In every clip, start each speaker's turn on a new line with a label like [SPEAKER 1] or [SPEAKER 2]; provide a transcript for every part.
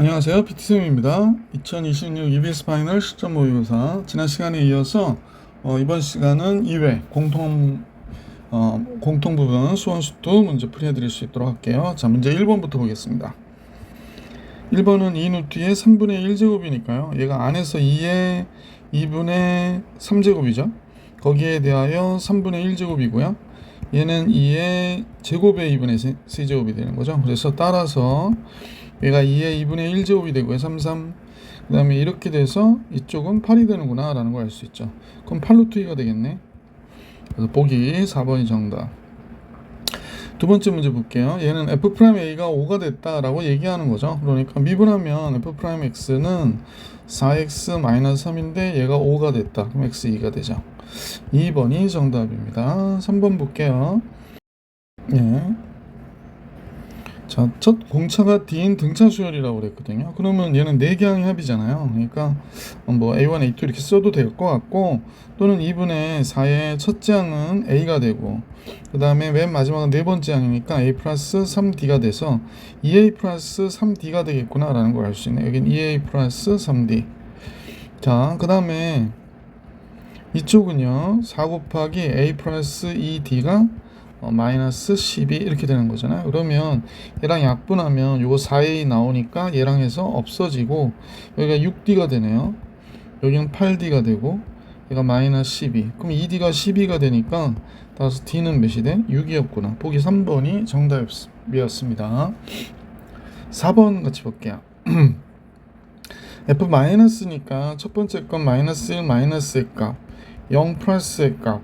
[SPEAKER 1] 안녕하세요. PT쌤입니다. 2026 EBS 파이널 시점 모의고사 지난 시간에 이어서 이번 시간은 2회 공통 부분 수원수투 문제 풀이해드릴 수 있도록 할게요. 자, 문제 1번부터 보겠습니다. 1번은 2루트의 3분의 1제곱이니까요. 얘가 안에서 2의 2분의 3제곱이죠. 거기에 대하여 3분의 1제곱이고요. 얘는 2의 제곱의 2분의 3제곱이 되는 거죠. 그래서 따라서 얘가 2의 2분의 1제곱이 되고요. 33. 그 다음에 이렇게 돼서 이쪽은 8이 되는구나 라는 걸 알 수 있죠. 그럼 8루트 2가 되겠네. 그래서 보기 4번이 정답. 두 번째 문제 볼게요. 얘는 f'a가 5가 됐다라고 얘기하는 거죠. 그러니까 미분하면 f'x는 4x-3인데 얘가 5가 됐다. 그럼 x2가 되죠. 2번이 정답입니다. 3번 볼게요. 예. 자, 첫 공차가 D인 등차 수열이라고 그랬거든요. 그러면 얘는 4개항의 합이잖아요. 그러니까 뭐 A1, A2 이렇게 써도 될 것 같고, 또는 2분의 4의 첫째 항은 A가 되고, 그 다음에 맨 마지막은 네 번째 항이니까 A 플러스 3D가 돼서 2A 플러스 3D가 되겠구나 라는 걸 알 수 있네요. 여긴 2A 플러스 3D. 자, 그 다음에 이쪽은요 4 곱하기 A 플러스 2D가 마이너스 12 이렇게 되는 거잖아요. 그러면 얘랑 약분하면 요거 4a 나오니까 얘랑 해서 없어지고 여기가 6d가 되네요. 여기는 8d가 되고 얘가 마이너스 12. 그럼 2d가 12가 되니까 따라서 d는 몇이 돼? 6이었구나. 보기 3번이 정답이었습니다. 4번 같이 볼게요. f-니까 첫 번째 건 마이너스 1 마이너스의 값, 0 플러스의 값,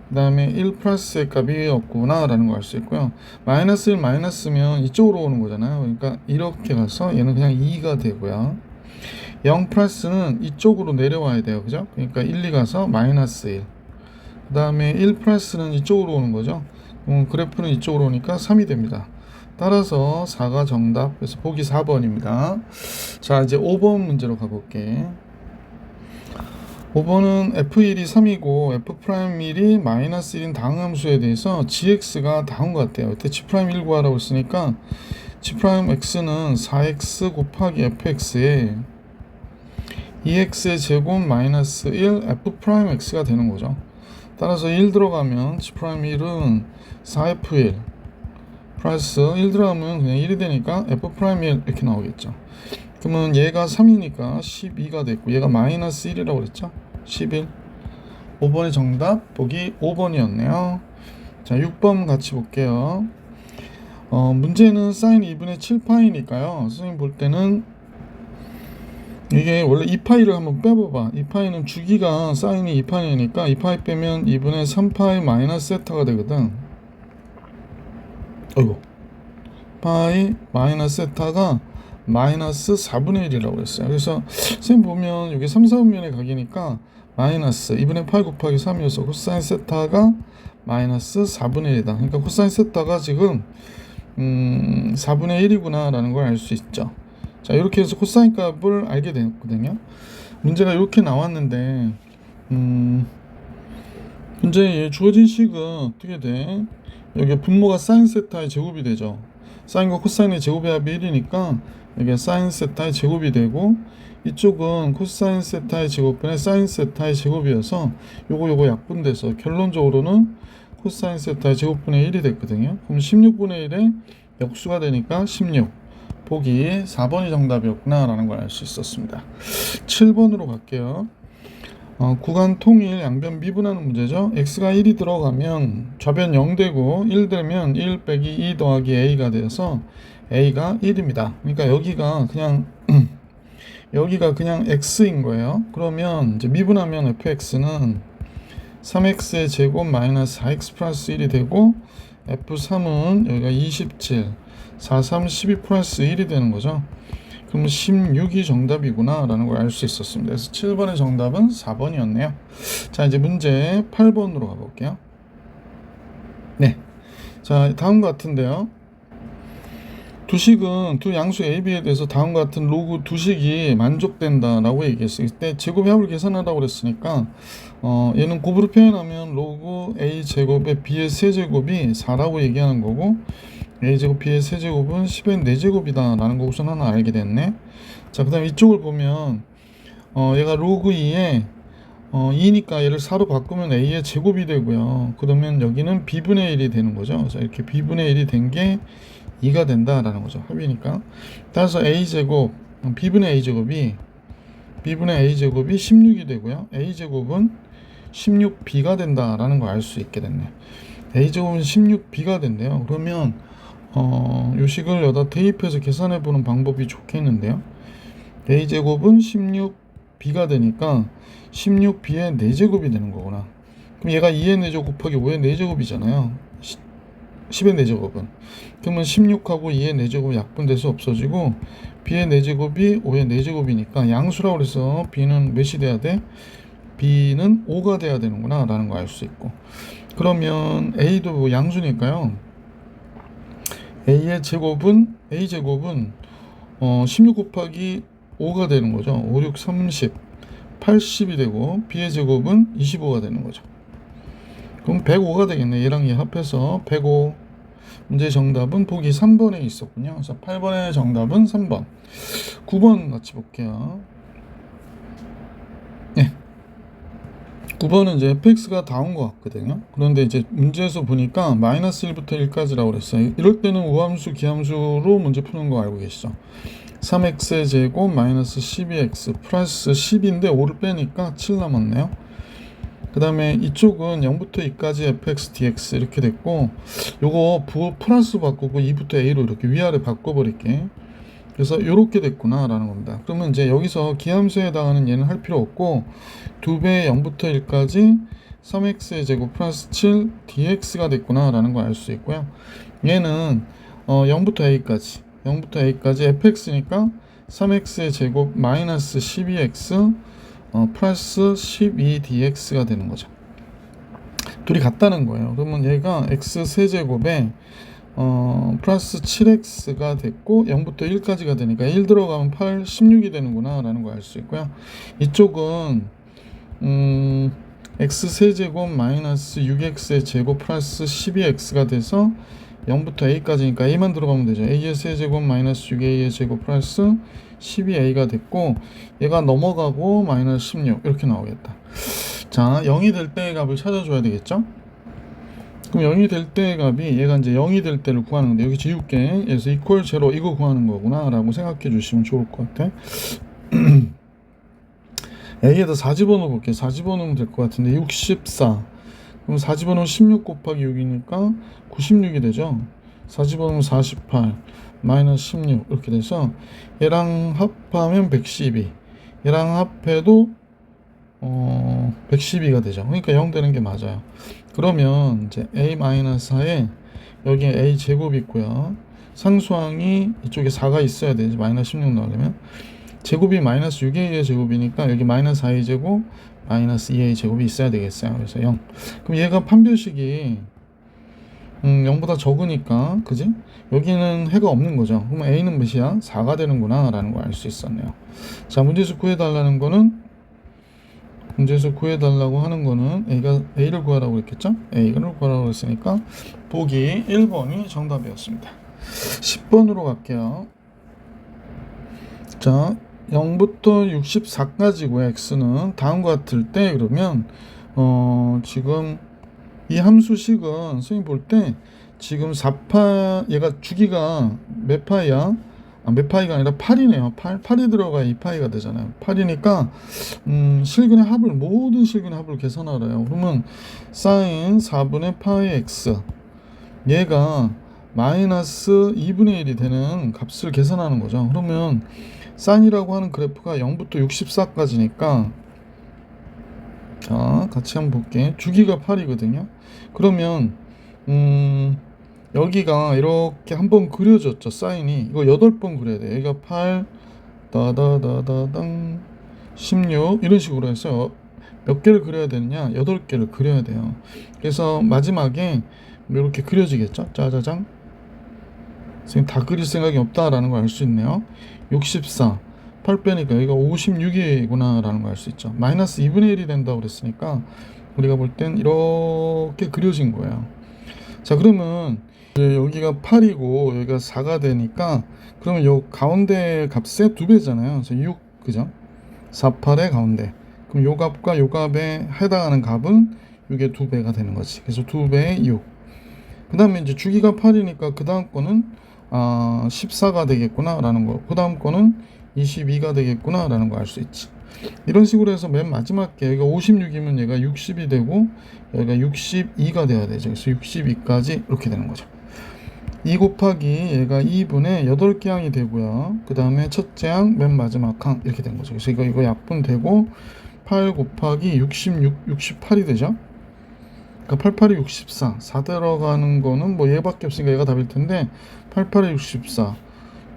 [SPEAKER 1] 그 다음에 1 플러스의 값이 없구나 라는 걸 알 수 있고요. 마이너스 1 마이너스면 이쪽으로 오는 거잖아요. 그러니까 이렇게 가서 얘는 그냥 2가 되고요. 0 플러스는 이쪽으로 내려와야 돼요. 그죠? 그러니까 1, 2 가서 마이너스 1. 그 다음에 1 플러스는 이쪽으로 오는 거죠. 그래프는 이쪽으로 오니까 3이 됩니다. 따라서 4가 정답. 그래서 보기 4번입니다. 자, 이제 5번 문제로 가볼게. 5번은 f1이 3이고 f'1이 마이너스 1인 다항함수에 대해서 gx가 다음과 같아요. 이때 g'1 구하라고 했으니까 g'x는 4x 곱하기 fx에 2x의 제곱 마이너스 1 f'x가 되는 거죠. 따라서 1 들어가면 g'1은 4f1 플러스 1 들어가면 그냥 1이 되니까 f'1 이렇게 나오겠죠. 그러면 얘가 3이니까 12가 됐고 얘가 마이너스 1이라고 그랬죠. 11. 5번의 정답 보기 5번이었네요. 자, 6번 같이 볼게요. 문제는 사인 2분의 7파이니까요. 선생님 볼 때는 이게 원래 2파이를 한번 빼봐봐. 2파이는 주기가 사인이 2파이니까 2파이 빼면 2분의 3파이 마이너스 세타가 되거든. 어이구. 파이 마이너스 세타가 마이너스 4분의 1이라고 그랬어요. 그래서 선생님 보면 여기 3, 4분면의 각이니까 마이너스 2분의 8 곱하기 3이어서 코사인 세타가 마이너스 4분의 1이다. 그러니까 코사인 세타가 지금 4분의 1이구나 라는 걸 알 수 있죠. 자, 이렇게 해서 코사인 값을 알게 됐거든요. 문제가 이렇게 나왔는데 문제에 주어진 식은 어떻게 돼? 여기 분모가 사인 세타의 제곱이 되죠. 사인과 코사인의 제곱의 합이 1이니까 이게 사인 세타의 제곱이 되고 이쪽은 코사인 세타의 제곱분의 사인 세타의 제곱이어서 요거 약분돼서 결론적으로는 코사인 세타의 제곱분의 1이 됐거든요. 그럼 16분의 1의 역수가 되니까 16. 보기 4번이 정답이었구나 라는 걸 알 수 있었습니다. 7번으로 갈게요. 구간 통일 양변 미분하는 문제죠. x가 1이 들어가면 좌변 0 되고 1 되면 1 빼기 2 더하기 a가 돼서 a가 1입니다. 그러니까 여기가 그냥 x인 거예요. 그러면 이제 미분하면 fx는 3x의 제곱 마이너스 4x 플러스 1이 되고 f3은 여기가 27, 4, 3, 12 플러스 1이 되는 거죠. 그럼 16이 정답이구나 라는 걸 알 수 있었습니다. 그래서 7번의 정답은 4번이었네요. 자, 이제 문제 8번으로 가볼게요. 네. 자, 다음과 같은데요. 두식은 두 양수 A, B에 대해서 다음과 같은 로그 두식이 만족된다 라고 얘기했어요. 이때 제곱의 합을 계산하라고 그랬으니까 얘는 곱으로 표현하면 로그 A 제곱의 B의 세제곱이 4라고 얘기하는 거고, a제곱 b의 세제곱은 10의 4제곱이다 라는 거 우선 하나 알게 됐네. 자, 그 다음 이쪽을 보면 얘가 로그 2에 2니까 얘를 4로 바꾸면 a의 제곱이 되고요. 그러면 여기는 b분의 1이 되는 거죠. 자, 이렇게 b분의 1이 된 게 2가 된다라는 거죠. 합이니까. 따라서 a제곱 b분의 a제곱이 16이 되고요. a제곱은 16b가 된다라는 걸 알 수 있게 됐네. a제곱은 16b가 된대요. 그러면 요 식을 여기다 대입해서 계산해 보는 방법이 좋겠는데요. a제곱은 16b가 되니까 16b의 4제곱이 되는 거구나. 그럼 얘가 2의 4제곱 곱하기 5의 4제곱이잖아요. 10의 4제곱은. 그러면 16하고 2의 4제곱이 약분돼서 없어지고 b의 4제곱이 5의 4제곱이니까 양수라고 그래서 b는 몇이 돼야 돼? b는 5가 돼야 되는구나 라는 거 알 수 있고, 그러면 a도 양수니까요. a제곱은 16 곱하기 5가 되는 거죠. 5, 6, 30, 80이 되고 b의 제곱은 25가 되는 거죠. 그럼 105가 되겠네. 얘랑 얘 합해서 105. 문제 정답은 보기 3번에 있었군요. 그래서 8번의 정답은 3번. 9번 같이 볼게요. 네. 9번은 이제 fx가 다 온 것 같거든요. 그런데 이제 문제에서 보니까 마이너스 1부터 1까지라고 그랬어요. 이럴 때는 우함수, 기함수로 문제 푸는 거 알고 계시죠? 3x의 제곱 마이너스 12x 플러스 10인데 5를 빼니까 7 남았네요. 그 다음에 이쪽은 0부터 2까지 fx dx 이렇게 됐고, 요거 플러스 바꾸고 2부터 a로 이렇게 위아래 바꿔버릴게. 그래서 이렇게 됐구나 라는 겁니다. 그러면 이제 여기서 기함수에 해당하는 얘는 할 필요 없고 2배의 0부터 1까지 3x의 제곱 플러스 7 dx가 됐구나 라는 걸 알 수 있고요. 얘는 0부터 a까지 fx니까 3x의 제곱 마이너스 12x 플러스 12dx가 되는 거죠. 둘이 같다는 거예요. 그러면 얘가 x 세제곱에 플러스 7x가 됐고 0부터 1까지가 되니까 1 들어가면 8, 16이 되는구나 라는 거 알 수 있고요. 이쪽은 x 세제곱 마이너스 6x의 제곱 플러스 12x가 돼서 0부터 a까지니까 a만 들어가면 되죠. a의 세제곱 마이너스 6a의 제곱 플러스 12a가 됐고, 얘가 넘어가고 마이너스 16 이렇게 나오겠다. 자, 0이 될 때의 값을 찾아줘야 되겠죠. 그럼 0이 될 때의 값이 얘가 이제 0이 될 때를 구하는 건데, 여기 지울게. 그래서 이퀄 제로 이거 구하는 거구나 라고 생각해 주시면 좋을 것 같아. A에다 4 집어넣어 볼게요. 4 집어넣으면 될 것 같은데 64. 그럼 4 집어넣으면 16 곱하기 6이니까 96이 되죠. 4 집어넣으면 48 마이너스 16 이렇게 돼서 얘랑 합하면 112, 얘랑 합해도 112가 되죠. 그러니까 0 되는 게 맞아요. 그러면 이제 a-4에 여기에 a 제곱이 있고요. 상수항이 이쪽에 4가 있어야 되지. 마이너스 16 나오려면 제곱이 마이너스 6a의 제곱이니까 여기 마이너스 4a 제곱 마이너스 2a 제곱이 있어야 되겠어요. 그래서 0. 그럼 얘가 판별식이 0보다 적으니까, 그지? 여기는 해가 없는 거죠. 그러면 a는 몇이야? 4가 되는구나 라는 걸 알 수 있었네요. 자, 문제에서 구해달라고 하는 거는 a를 구하라고 했겠죠? a를 구하라고 했으니까 보기 1번이 정답이었습니다. 10번으로 갈게요. 자, 0부터 64까지고 x는 다음과 같을 때, 그러면 지금 이 함수식은 선생님 볼 때 지금 4파, 얘가 주기가 몇 파이야? 몇 파이가 아니라 8이네요. 8이 들어가야 2파이가 되잖아요. 8이니까 실근의 합을, 모든 실근의 합을 계산하래요. 그러면 사인 4분의 파이 x, 얘가 마이너스 2분의 1이 되는 값을 계산하는 거죠. 그러면 사인이라고 하는 그래프가 0부터 64까지니까, 자, 같이 한번 볼게. 주기가 8이거든요. 그러면 여기가 이렇게 한번 그려졌죠. 사인이. 이거 8번 그려야 돼. 여기가 8 다다다다당 16 이런 식으로 해서 몇 개를 그려야 되느냐? 8개를 그려야 돼요. 그래서 마지막에 이렇게 그려지겠죠. 짜자장. 선생님 다 그릴 생각이 없다라는 걸 알 수 있네요. 64 8 빼니까 여기가 56이구나 라는 걸 알 수 있죠. 마이너스 2분의 1이 된다고 그랬으니까 우리가 볼 땐 이렇게 그려진 거예요. 자, 그러면 이제 여기가 8이고 여기가 4가 되니까 그러면 요 가운데 값의 2배잖아요. 그래서 6, 그죠? 4, 8의 가운데. 그럼 요 값과 요 값에 해당하는 값은 6의 2배가 되는 거지. 그래서 2배의 6. 그 다음에 이제 주기가 8이니까 그 다음 거는 14가 되겠구나 라는 거. 그 다음 거는 22가 되겠구나 라는 거 알 수 있지. 이런 식으로 해서 맨 마지막 게 여기가 56이면 얘가 60이 되고 여기가 62가 돼야 되죠. 그래서 62까지 이렇게 되는 거죠. 2 곱하기 얘가 2분의 8개 항이 되고요. 그 다음에 첫째 항, 맨 마지막 항 이렇게 된 거죠. 그래서 이거 약분되고 8 곱하기 66, 68이 되죠. 그러니까 88이 64, 4 들어가는 거는 뭐 얘밖에 없으니까 얘가 답일 텐데 88에 64,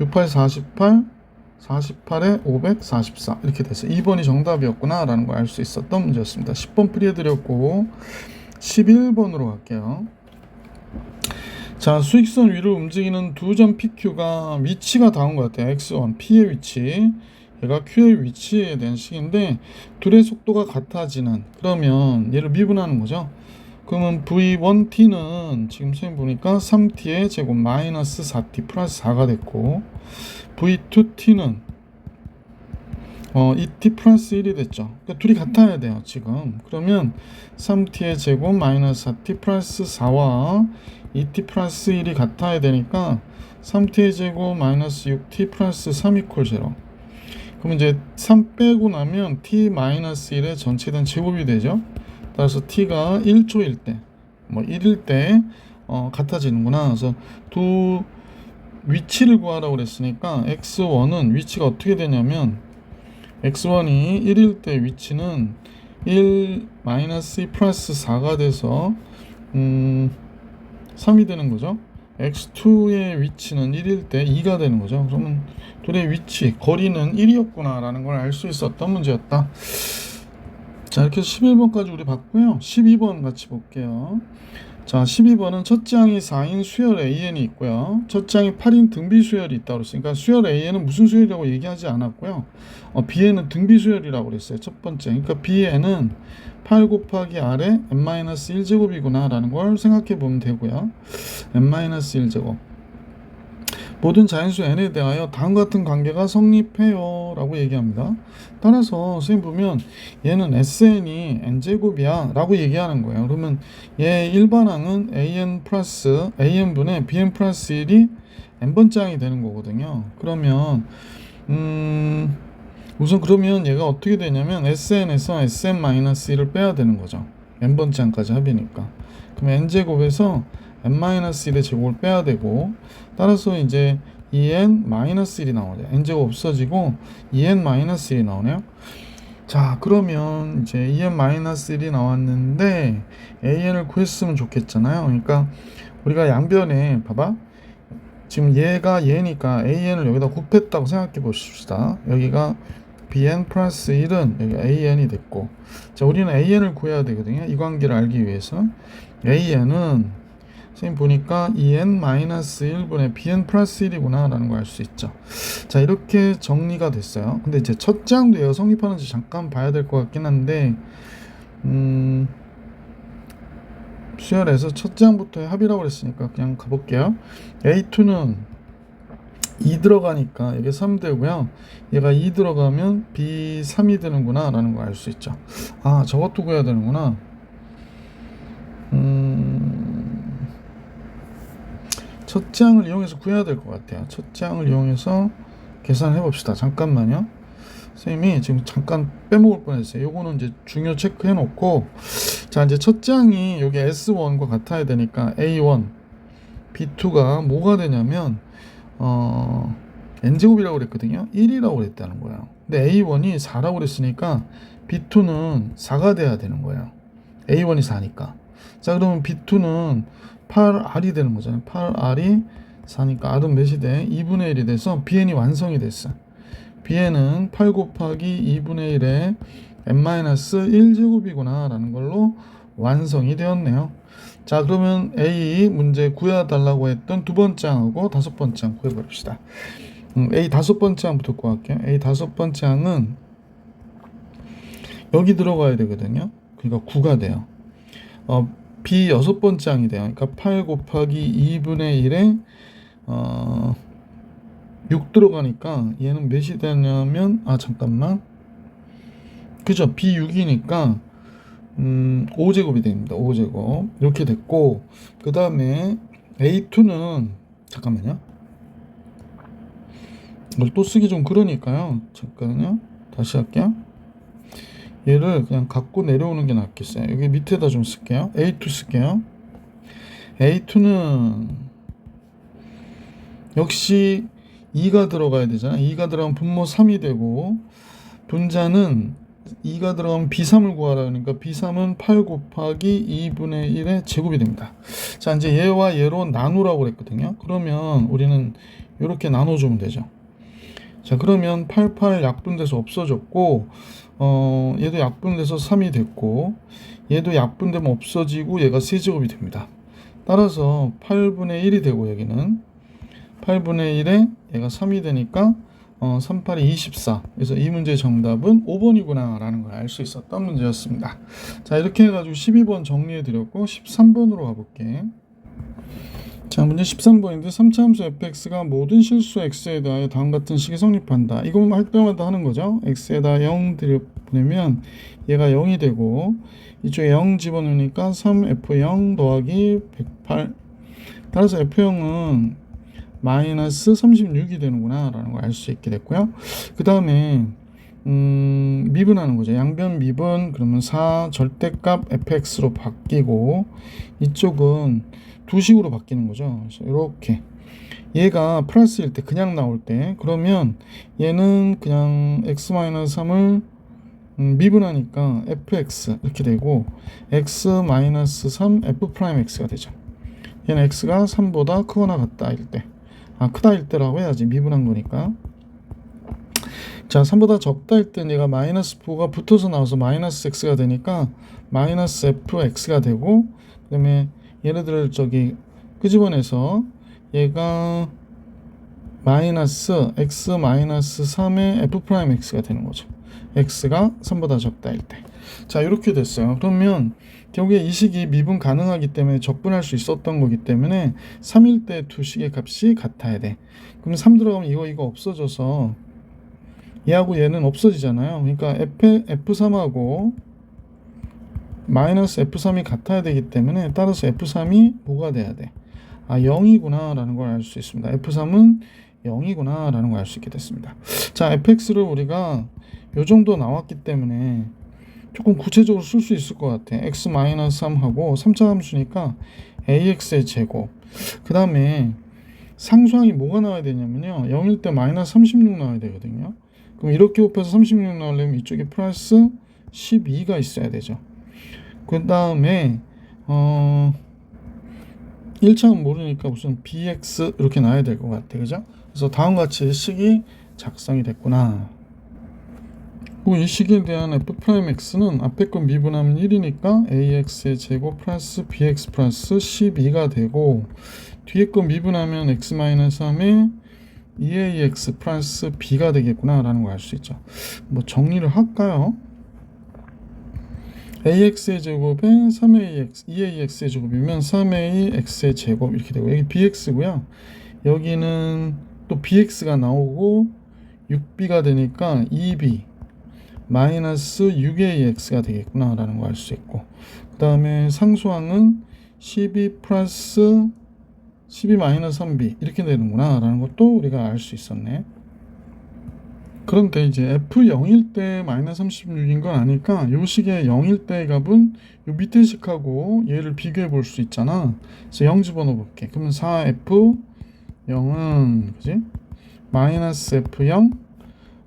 [SPEAKER 1] 68, 48, 48에 544 이렇게 돼서 2번이 정답이었구나 라는 걸 알 수 있었던 문제였습니다. 10번 풀이해드렸고 11번으로 갈게요. 자, 수익선 위를 움직이는 두 점 PQ가 위치가 다운 것 같아요. X1, P의 위치, 얘가 Q의 위치에 대한 식인데 둘의 속도가 같아지는, 그러면 얘를 미분하는 거죠. 그러면 V1T는 지금 선생님 보니까 3T의 제곱 마이너스 4T 플러스 4가 됐고 V2T는 2T 플러스 1이 됐죠. 그러니까 둘이 같아야 돼요 지금. 그러면 3T의 제곱 마이너스 4T 플러스 4와 2T 플러스 1이 같아야 되니까 3T의 제곱 마이너스 6T 플러스 3 이퀄 0. 그러면 이제 3 빼고 나면 T 마이너스 1의 전체된 제곱이 되죠. 따라서 T가 1초일 때, 뭐 1일 때 같아지는구나. 그래서 두 위치를 구하라고 그랬으니까 X1은 위치가 어떻게 되냐면 X1이 1일 때 위치는 1 마이너스 2 플러스 4가 돼서 3이 되는 거죠. X2의 위치는 1일 때 2가 되는 거죠. 그러면 둘의 위치, 거리는 1이었구나 라는 걸 알 수 있었던 문제였다. 자, 이렇게 해서 11번까지 우리 봤고요. 12번 같이 볼게요. 자, 12번은 첫째 항이 4인 수열 AN이 있고요. 첫째 항이 8인 등비 수열이 있다고 그랬으니까 수열 A는 무슨 수열이라고 얘기하지 않았고요. B에는 등비 수열이라고 그랬어요. 첫 번째. 그러니까 B에는 8 곱하기 R에 n-1제곱이구나 라는 걸 생각해 보면 되고요. n-1제곱. 모든 자연수 n에 대하여 다음과 같은 관계가 성립해요 라고 얘기합니다. 따라서 선생님 보면 얘는 sn이 n제곱이야 라고 얘기하는 거예요. 그러면 얘 일반항은 an 플러스 an분의 bn 플러스 1이 n번째 항이 되는 거거든요. 그러면 우선 그러면 얘가 어떻게 되냐면 sn에서 sn-1을 빼야 되는 거죠. n번째 항까지 합이니까. 그럼 n제곱에서 n-1의 제곱을 빼야 되고, 따라서 이제 2n-1이 나오죠. n제곱 없어지고 2n-1이 나오네요. 자, 그러면 이제 2n-1이 나왔는데 an을 구했으면 좋겠잖아요. 그러니까 우리가 양변에 봐봐. 지금 얘가 얘니까 an을 여기다 곱했다고 생각해 보십시다. 여기가 bn 플러스 1은 여기 an이 됐고, 자, 우리는 an을 구해야 되거든요. 이 관계를 알기 위해서. an은 선생님 보니까 2n-1분의 bn 플러스 1이구나 라는 걸 알 수 있죠. 자, 이렇게 정리가 됐어요. 근데 이제 첫 장도 얘가 성립하는지 잠깐 봐야 될 것 같긴 한데 수열에서 첫 장부터 합이라고 그랬으니까 그냥 가볼게요. A2는 2 들어가니까 이게 3 되고요. 얘가 2 들어가면 B3이 되는구나 라는 걸 알 수 있죠. 아, 저것도 구해야 되는구나. 첫 장을 이용해서 구해야 될 것 같아요. 첫 장을 이용해서 계산해 봅시다. 잠깐만요. 선생님이 지금 잠깐 빼먹을 뻔했어요. 요거는 이제 중요 체크해 놓고, 자, 이제 첫 장이 여기 S1과 같아야 되니까 A1, B2가 뭐가 되냐면 n제곱이라고 그랬거든요. 1이라고 그랬다는 거예요. 근데 A1이 4라고 그랬으니까 B2는 4가 돼야 되는 거예요. A1이 4니까. 자, 그러면 B2는 8R이 되는 거잖아요. 8R이 4니까 R은 몇이 돼? 2분의 1이 돼서 BN이 완성이 됐어. BN은 8 곱하기 2분의 1에 n-1제곱이구나 라는 걸로 완성이 되었네요. 자, 그러면 A 문제 구해달라고 했던 두 번째 항하고 다섯 번째 항 구해버립시다. A 다섯 번째 항부터 구할게요. A 다섯 번째 항은 여기 들어가야 되거든요. 그러니까 9가 돼요. B 여섯 번째 항이 돼요. 그러니까 8 곱하기 2분의 1에 6 들어가니까 얘는 몇이 되냐면 잠깐만. 그죠? B 6이니까 5제곱이 됩니다. 5제곱. 이렇게 됐고, 그 다음에 A2는 잠깐만요. 이걸 또 쓰기 좀 그러니까요. 잠깐만요. 다시 할게요. 얘를 그냥 갖고 내려오는 게 낫겠어요. 여기 밑에다 좀 쓸게요. A2 쓸게요. A2는 역시 2가 들어가야 되잖아. 2가 들어가면 분모 3이 되고, 분자는 2가 들어가면 B3을 구하라. 그러니까 B3은 8 곱하기 2분의 1의 제곱이 됩니다. 자, 이제 얘와 얘로 나누라고 그랬거든요. 그러면 우리는 이렇게 나눠주면 되죠. 자, 그러면 88 약분돼서 없어졌고, 얘도 약분돼서 3이 됐고, 얘도 약분되면 없어지고 얘가 세제곱이 됩니다. 따라서 8분의 1이 되고, 여기는 8분의 1에 얘가 3이 되니까 38이 24. 그래서 이 문제의 정답은 5번이구나 라는 걸 알 수 있었던 문제였습니다. 자, 이렇게 해가지고 12번 정리해 드렸고 13번으로 가볼게. 자, 문제 13번인데 3차 함수 fx가 모든 실수 x에 대하여 다음 같은 식이 성립한다. 이거 할 때마다 하는 거죠. x에다 0 보내면 얘가 0이 되고, 이쪽에 0 집어넣으니까 3f0 더하기 108. 따라서 f0은 마이너스 36이 되는구나 라는 걸 알 수 있게 됐고요. 그 다음에 미분하는 거죠. 양변 미분. 그러면 4 절대값 fx로 바뀌고, 이쪽은 두 식으로 바뀌는 거죠. 그래서 이렇게 얘가 플러스일 때, 그냥 나올 때, 그러면 얘는 그냥 x-3을 미분하니까 fx 이렇게 되고, x-3 f'x가 되죠. 얘는 x가 3보다 크거나 같다 일 때, 크다일 때라고 해야지, 미분한 거니까. 자, 3보다 적다일 때 얘가 마이너스 4가 붙어서 나와서 마이너스 x가 되니까 마이너스 fx가 되고, 그 다음에 얘네들을 끄집어내서 얘가 마이너스 x 마이너스 3의 f'x가 되는 거죠. x가 3보다 적다일 때. 자, 이렇게 됐어요. 그러면 결국에 이 식이 미분 가능하기 때문에 적분할 수 있었던 거기 때문에 3일 때 두 식의 값이 같아야 돼. 그럼 3 들어가면 이거 없어져서 얘하고 얘는 없어지잖아요. 그러니까 f3하고 마이너스 f3이 같아야 되기 때문에, 따라서 f3이 뭐가 돼야 돼? 0이구나 라는 걸 알 수 있습니다. f3은 0이구나 라는 걸 알 수 있게 됐습니다. 자, fx를 우리가 요 정도 나왔기 때문에 조금 구체적으로 쓸 수 있을 것 같아. x-3하고 3차 함수니까 ax의 제곱. 그 다음에 상수항이 뭐가 나와야 되냐면요, 0일 때 마이너스 36 나와야 되거든요. 그럼 이렇게 곱해서 36 나오려면 이쪽에 플러스 12가 있어야 되죠. 그 다음에 1차는 모르니까 우선 bx 이렇게 나와야 될 것 같아. 그죠? 그래서 다음과 같이 식이 작성이 됐구나. 그리고 이 식에 대한 f'x는 앞에 거 미분하면 1이니까 ax의 제곱 플러스 bx 플러스 12가 되고, 뒤에 거 미분하면 x-3에 2ax 플러스 b가 되겠구나 라는 걸 알 수 있죠. 뭐 정리를 할까요? ax의 제곱에 3ax, 2ax의 제곱이면 3ax의 제곱 이렇게 되고, 여기 bx고요. 여기는 또 bx가 나오고 6b가 되니까 2b 마이너스 6ax가 되겠구나 라는 걸 알 수 있고, 그 다음에 상수항은 12 플러스 12 마이너스 3b 이렇게 되는구나 라는 것도 우리가 알 수 있었네. 그런데 이제 f0일 때 마이너스 36인 건 아니까 요 식의 0일 때 값은 요 밑에 식하고 얘를 비교해 볼 수 있잖아. 그래서 0 집어넣어 볼게. 그러면 4f0은 그지? 마이너스 f0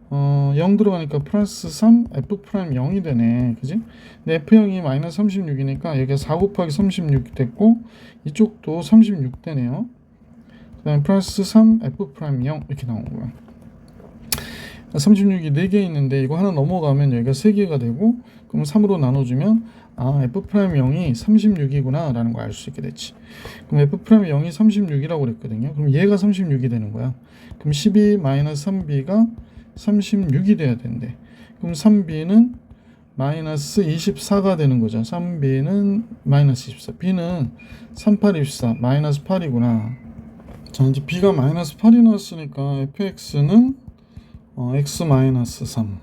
[SPEAKER 1] 0 들어가니까 플러스 3 f'0이 되네. 그지? 근데 f0이 마이너스 36이니까 여기가 4 곱하기 36 됐고, 이쪽도 36 되네요. 그 다음에 플러스 3 f'0 이렇게 나온 거야. 36이 4개 있는데 이거 하나 넘어가면 여기가 3개가 되고, 그럼 3으로 나눠주면 f'0이 36이구나 라는 걸 알 수 있게 됐지. 그럼 f'0이 36이라고 그랬거든요. 그럼 얘가 36이 되는 거야. 그럼 12 마이너스 3b가 36이 돼야 된대. 그럼 3b는 마이너스 24가 되는 거죠. 3b는 마이너스 24, b는 38, 24, 마이너스 8이구나. 자, 이제 b가 마이너스 8이 나왔으니까 fx는 x 마이너스 3,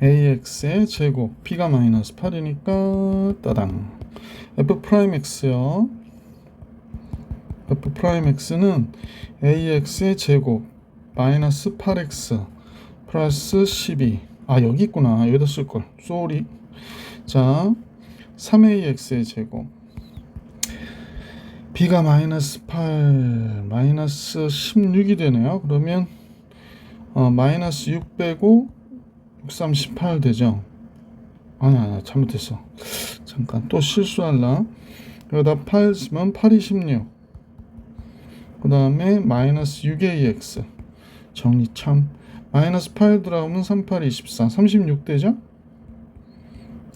[SPEAKER 1] ax의 제곱, b가 마이너스 8이니까 따당 f 프라임 x요. f 프라임 x는 ax의 제곱 마이너스 8x 플러스 12. 아, 여기 있구나. 여기다 쓸걸. 쏘리. 자, 3ax의 제곱. b가 마이너스 8, 마이너스 16이 되네요. 그러면 마이너스 6 빼고 6, 3, 18 되죠. 아니, 잘못했어. 잠깐 또 실수할라. 여기다 8 쓰면 8이 16. 그 다음에 마이너스 6ax. 정리 참. 마이너스 8 들어가면 38, 24, 36 되죠?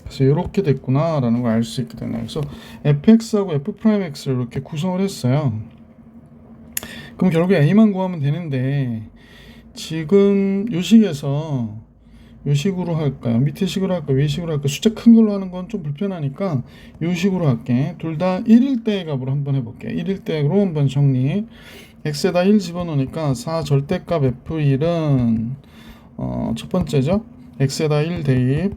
[SPEAKER 1] 그래서 이렇게 됐구나 라는 걸 알 수 있게 되네요. 그래서 fx하고 f'x를 이렇게 구성을 했어요. 그럼 결국 a만 구하면 되는데 지금 요식에서 요식으로 할까요? 밑에 식으로 할까요? 위에 식으로 할까요? 숫자 큰 걸로 하는 건 좀 불편하니까 요식으로 할게. 둘 다 1일 때의 값으로 한번 해볼게. 1일 때로 한번 정리. x에다 1 집어넣으니까 4 절대값 f1은 첫 번째죠. x에다 1 대입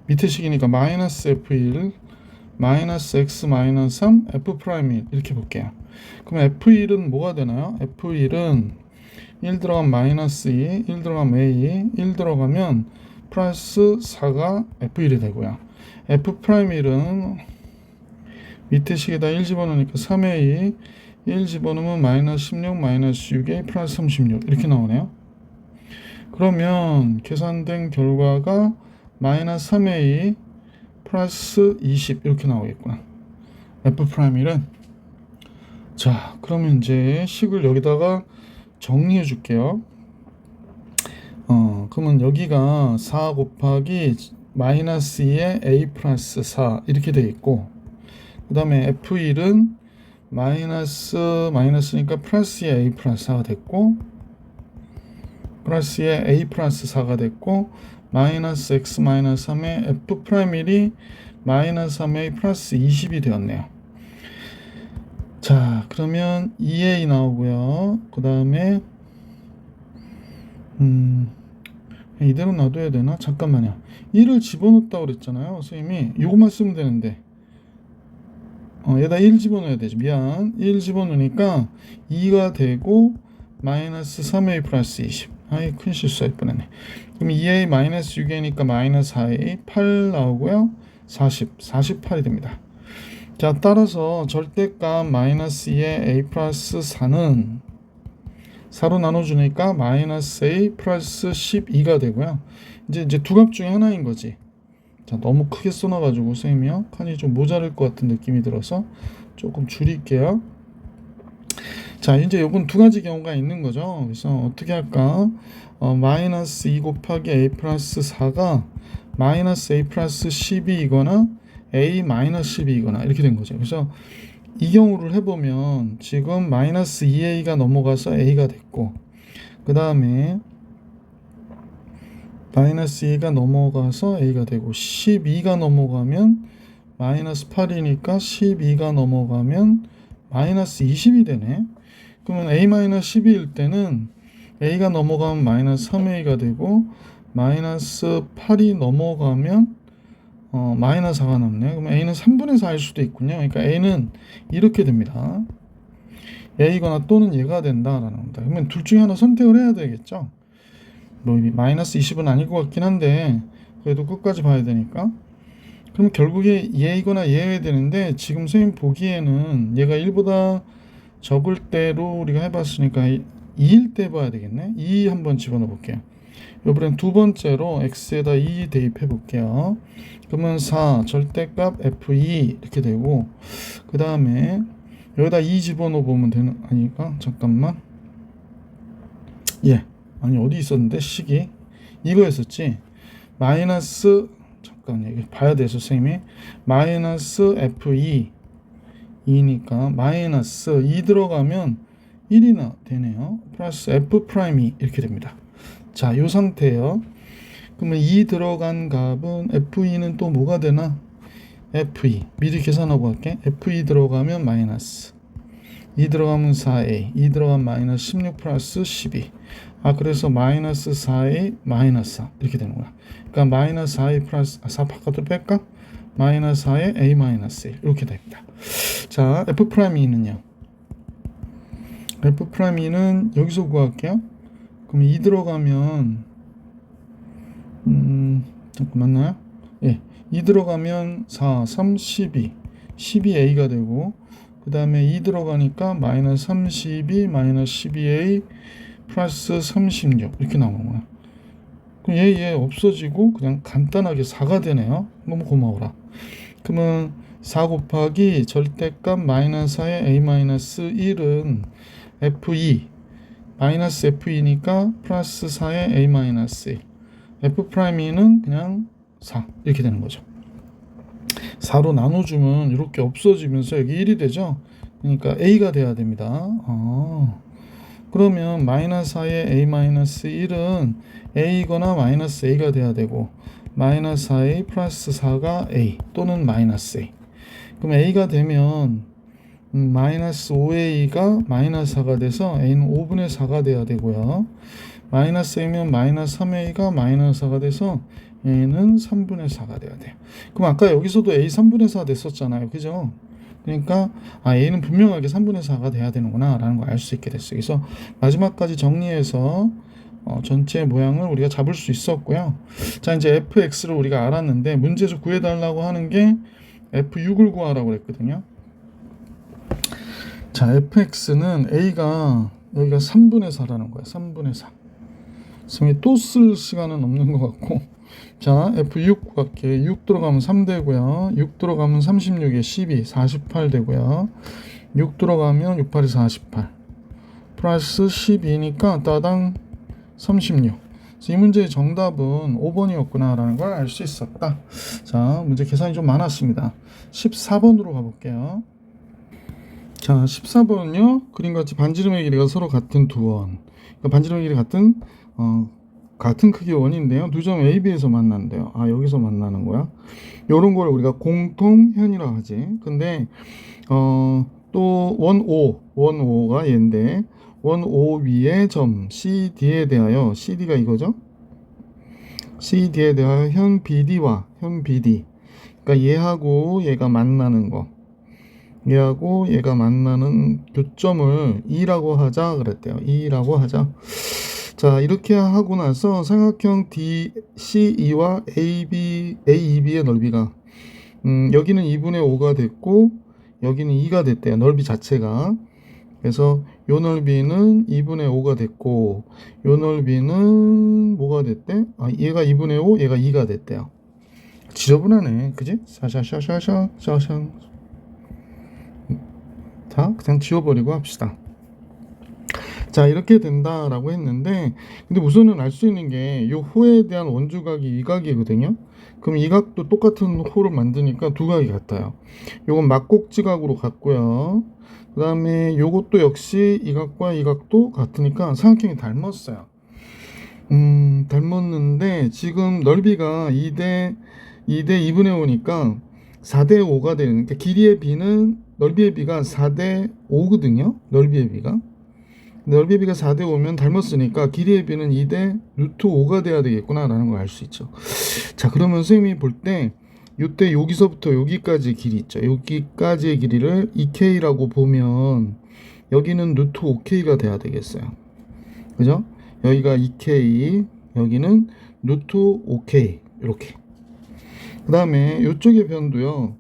[SPEAKER 1] 밑에 식이니까 마이너스 f1 마이너스 x 마이너스 3 f 프라임 1 이렇게 볼게요. 그럼 f1은 뭐가 되나요? f1은 1 들어가면 마이너스 2, 1 들어가면 a, 1 들어가면 플러스 4가 f1이 되고요. f 프라임 1은 밑에 식에다 1 집어넣으니까 3a, 1 집어넣으면 마이너스 16, 마이너스 6a, 플러스 36 이렇게 나오네요. 그러면 계산된 결과가 마이너스 3a 플러스 20 이렇게 나오겠구나. f 프라임 1은 자, 그러면 이제 식을 여기다가 정리해 줄게요. 그러면 여기가 4 곱하기 마이너스 2에 a 플러스 4 이렇게 되어 있고, 그 다음에 f1은 마이너스니까 플러스에 a 플러스 4가 됐고, 플러스에 a 플러스 4가 됐고, 마이너스 x 마이너스 3에 f 프라임 1이 마이너스 3a 플러스 20이 되었네요. 자, 그러면 2a 나오고요. 그 다음에 이대로 놔둬야 되나? 잠깐만요. 1을 집어넣었다고 그랬잖아요. 선생님이 이것만 쓰면 되는데 얘다 1 집어넣어야 되지. 미안. 1 집어넣으니까 2가 되고 마이너스 3a 플러스 20. 아이, 큰 실수할 뻔했네. 그럼 2a 마이너스 6a니까 마이너스 4a 8 나오고요. 40, 48이 됩니다. 자, 따라서 절대값 마이너스 2의 a 플러스 4는 4로 나눠주니까 마이너스 a 플러스 12가 되고요. 이제 두 값 중에 하나인 거지. 자, 너무 크게 써놔가지고 선생님이요 칸이 좀 모자랄 것 같은 느낌이 들어서 조금 줄일게요. 자, 이제 요건 두 가지 경우가 있는 거죠. 그래서 어떻게 할까? 마이너스 2 곱하기 a 플러스 4가 마이너스 a 플러스 12이거나 a 마이너스 12이거나 이렇게 된 거죠. 그래서 이 경우를 해보면 지금 마이너스 2a가 넘어가서 a가 됐고, 그 다음에 마이너스 2가 넘어가서 a가 되고, 12가 넘어가면 마이너스 8이니까 12가 넘어가면 마이너스 20이 되네. 그러면 a 마이너스 12일 때는 a가 넘어가면 마이너스 3a가 되고, 마이너스 8이 넘어가면 마이너스 4가 남네요. 그러면 a는 3분의 4일 수도 있군요. 그러니까 a는 이렇게 됩니다. a거나 또는 얘가 된다라는 겁니다. 그러면 둘 중에 하나 선택을 해야 되겠죠. 뭐 마이너스 20은 아닐 것 같긴 한데 그래도 끝까지 봐야 되니까. 그럼 결국에 얘이거나 얘여야 되는데 지금 선생님 보기에는 얘가 1보다 적을 때로 우리가 해봤으니까 2일 때 봐야 되겠네. 2 한번 집어넣어 볼게요. 이번엔 두 번째로 x에다 2 대입해 볼게요. 그러면 4 절대값 f2 이렇게 되고, 그 다음에 여기다 2 집어넣어 보면 되는, 아니까 잠깐만, 아니 어디 있었는데 식이 이거였었지. 마이너스, 잠깐 여기 봐야 돼서 선생님이 마이너스 f2 2니까 마이너스 2 들어가면 1이나 되네요. 플러스 f 프라임 2 이렇게 됩니다. 자, 이 상태예요. 그러면 2 들어간 값은 FE는 또 뭐가 되나? FE 미리 계산하고 할게. FE 들어가면 마이너스 2 들어가면 4A 2 들어가면 마이너스 16 플러스 12. 그래서 마이너스 4A 마이너스 4 이렇게 되는 거야. 그러니까 마이너스 4A 플러스 4 바깥으로 뺄까? 마이너스 4에 A 마이너스 1 이렇게 됩니다. 자, F'E는요. F'E는 여기서 구할게요. 그럼 2 들어가면 맞나요? 예, 2 들어가면 4, 3, 12 12A가 되고, 그 다음에 2 들어가니까 마이너스 32 마이너스 12A 플러스 36 이렇게 나오는 거야. 그럼 얘 없어지고 그냥 간단하게 4가 되네요. 너무 고마워라. 그러면 4 곱하기 절대값 마이너스 4의 A 마이너스 1은 FE 마이너스 FE니까 플러스 4의 A 마이너스 1. F'E는 그냥 4 이렇게 되는 거죠. 4로 나눠주면 이렇게 없어지면서 여기 1이 되죠. 그러니까 A가 돼야 됩니다. 그러면 마이너스 4의 A 마이너스 1은 A거나 마이너스 A가 돼야 되고, 마이너스 4A 플러스 4가 A 또는 마이너스 A. 그럼 A가 되면 마이너스 5A가 마이너스 4가 돼서 A는 5분의 4가 돼야 되고요. 마이너스 A면 마이너스 3A가 마이너스 4가 돼서 A는 3분의 4가 돼야 돼요. 그럼 아까 여기서도 A 3분의 4 됐었잖아요. 그죠? 그러니까 A는 분명하게 3분의 4가 돼야 되는구나 라는 걸 알 수 있게 됐어요. 그래서 마지막까지 정리해서 전체 모양을 우리가 잡을 수 있었고요. 자, 이제 fx를 우리가 알았는데 문제에서 구해달라고 하는 게 f6을 구하라고 그랬거든요. 자, fx는 a가 여기가 3분의 4라는 거야. 3분의 4. 선생님이 또 쓸 시간은 없는 것 같고, 자, f6 구할게. 6 들어가면 3 되고요. 6 들어가면 36에 12 48 되고요. 6 들어가면 6, 8이 48 플러스 12니까 따당 36. 이 문제의 정답은 5번이었구나 라는 걸 알 수 있었다. 자, 문제 계산이 좀 많았습니다. 14번으로 가볼게요. 자, 14번은요, 그림같이 반지름의 길이가 서로 같은 두 원. 그러니까 반지름의 길이 같은 크기의 원인데요. 두 점 A, B에서 만난대요. 여기서 만나는 거야. 요런 걸 우리가 공통현이라 하지. 근데 또 원 O가 얘인데, 원 O 위의 점 CD에 대하여, CD가 이거죠? CD에 대하여 현 BD. 그러니까 얘하고 얘가 만나는 거. 얘하고 얘가 만나는 교점을 E라고 하자 그랬대요. E라고 하자. 자, 이렇게 하고 나서 삼각형 DCE와 AEB의 넓이가 여기는 2분의 5가 됐고 여기는 2가 됐대요. 넓이 자체가. 그래서 요 넓이는 2분의 5가 됐고 요 넓이는 뭐가 됐대? 얘가 2분의 5, 얘가 2가 됐대요. 지저분하네. 그지? 샤샤샤샤샤. 자, 그냥 지워버리고 합시다. 자, 이렇게 된다라고 했는데, 근데 우선은 알 수 있는 게 이 호에 대한 원주각이 이 각이거든요. 그럼 이 각도 똑같은 호를 만드니까 두 각이 같아요. 요건 막곡지각으로 같고요. 그 다음에 요것도 역시 이 각과 이 각도 같으니까 삼각형이 닮았어요. 닮았는데 지금 넓이가 2대 2분의 5니까 4대 5가 되는, 그러니까 길이의 b는 넓이의 b가 4대 5거든요. 넓이의 b가 4대 5면 닮았으니까 길이의 b는 2대 루트 5가 돼야 되겠구나 라는 걸 알 수 있죠. 자, 그러면 선생님이 볼 때 이때 여기서부터 여기까지 길이 있죠. 여기까지의 길이를 2k라고 보면 여기는 루트 5k가 돼야 되겠어요. 그죠? 여기가 2k, 여기는 루트 5k 이렇게. 그 다음에 이쪽의 변도요.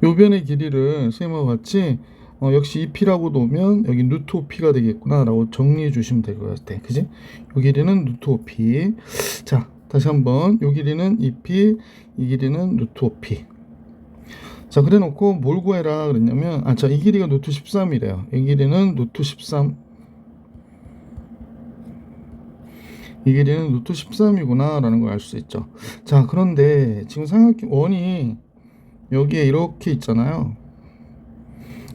[SPEAKER 1] 요 변의 길이를 선생님과 같이 역시 2p라고 놓으면 여기 루트 5p가 되겠구나 라고 정리해 주시면 될 것 같아. 그지? 요 길이는 루트 5p. 자, 다시 한번 요 길이는 2p, 이 길이는 루트 5p. 자, 그래 놓고 뭘 구해라 그랬냐면 자, 이 길이가 루트 13이래요. 이 길이는 루트 13. 이 길이는 루트 13이구나 라는 걸 알 수 있죠. 자, 그런데 지금 삼각형 원이 여기에 이렇게 있잖아요.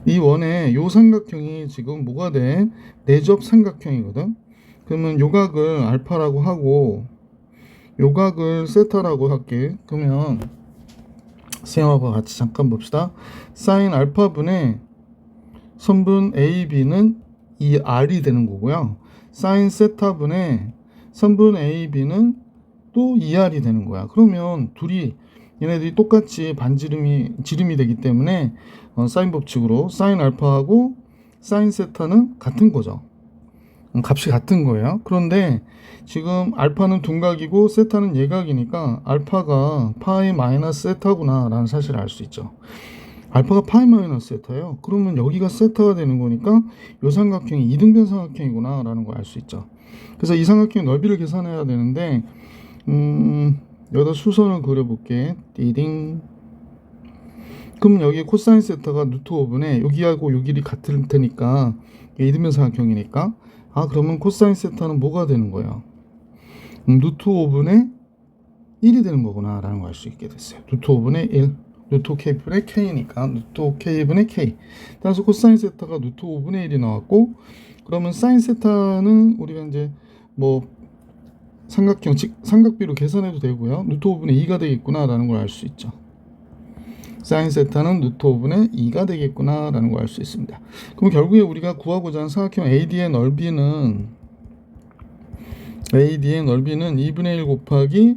[SPEAKER 1] 이 원에 요 삼각형이 지금 뭐가 돼? 내접 삼각형이거든. 그러면 요 각을 알파라고 하고 요 각을 세타라고 할게. 그러면 쌤하고 같이 잠깐 봅시다. 사인 알파분의 선분 AB는 이 R이 되는 거고요. 사인 세타분의 선분 AB는 또 2R이 되는 거야. 그러면 둘이 얘네들이 똑같이 지름이 되기 때문에 사인 법칙으로 사인 알파하고 사인 세타는 같은 거죠. 값이 같은 거예요. 그런데 지금 알파는 둔각이고 세타는 예각이니까 알파가 파이 마이너스 세타구나 라는 사실을 알 수 있죠. 알파가 파이 마이너스 세타예요. 그러면 여기가 세타가 되는 거니까 이 삼각형이 이등변 삼각형이구나 라는 걸 알 수 있죠. 그래서 이 삼각형 넓이를 계산해야 되는데 여기다 수선을 그려볼게. 띠딩. 그럼 여기 코사인 세타가 루트 5분의 여기하고 요 길이 같을 테니까 이등변 삼각형이니까 그러면 코사인 세타는 뭐가 되는 거예요? 루트 5분의 1이 되는 거구나 라는 걸 알 수 있게 됐어요. 루트 5분의 1 루트 K분의 K니까 루트 K분의 K. 따라서 코사인 세타가 루트 5분의 1이 나왔고, 그러면 사인 세타는 우리가 이제 뭐 삼각비로 계산해도 되고요. 루트 5분의 2가 되겠구나 라는 걸 알 수 있죠. 사인 세타는 루트 5분의 2가 되겠구나 라는 걸 알 수 있습니다. 그럼 결국에 우리가 구하고자 하는 삼각형 AD의 넓이는 2분의 1 곱하기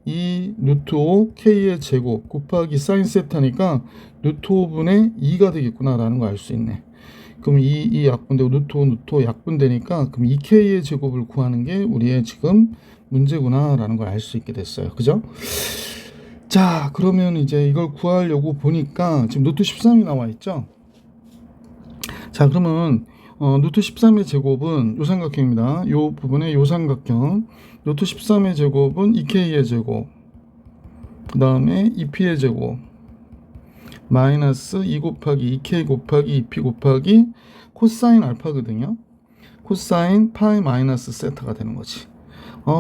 [SPEAKER 1] 2 루트 5 K의 제곱 곱하기 사인 세타니까 루트 5분의 2가 되겠구나 라는 걸 알 수 있네. 그럼 이 약분되고 루트 5 약분되니까 그럼 2K의 제곱을 구하는 게 우리의 지금 문제구나 라는 걸 알 수 있게 됐어요. 그죠? 자, 그러면 이제 이걸 구하려고 보니까 지금 루트 13이 나와 있죠? 자, 그러면 루트 13의 제곱은 요 삼각형입니다. 요 부분의 요 삼각형. 루트 13의 제곱은 2K의 제곱, 그 다음에 2P의 제곱, 마이너스 2 곱하기 2K 곱하기 2P 곱하기 코사인 알파거든요. 코사인 파이 마이너스 세타가 되는 거지.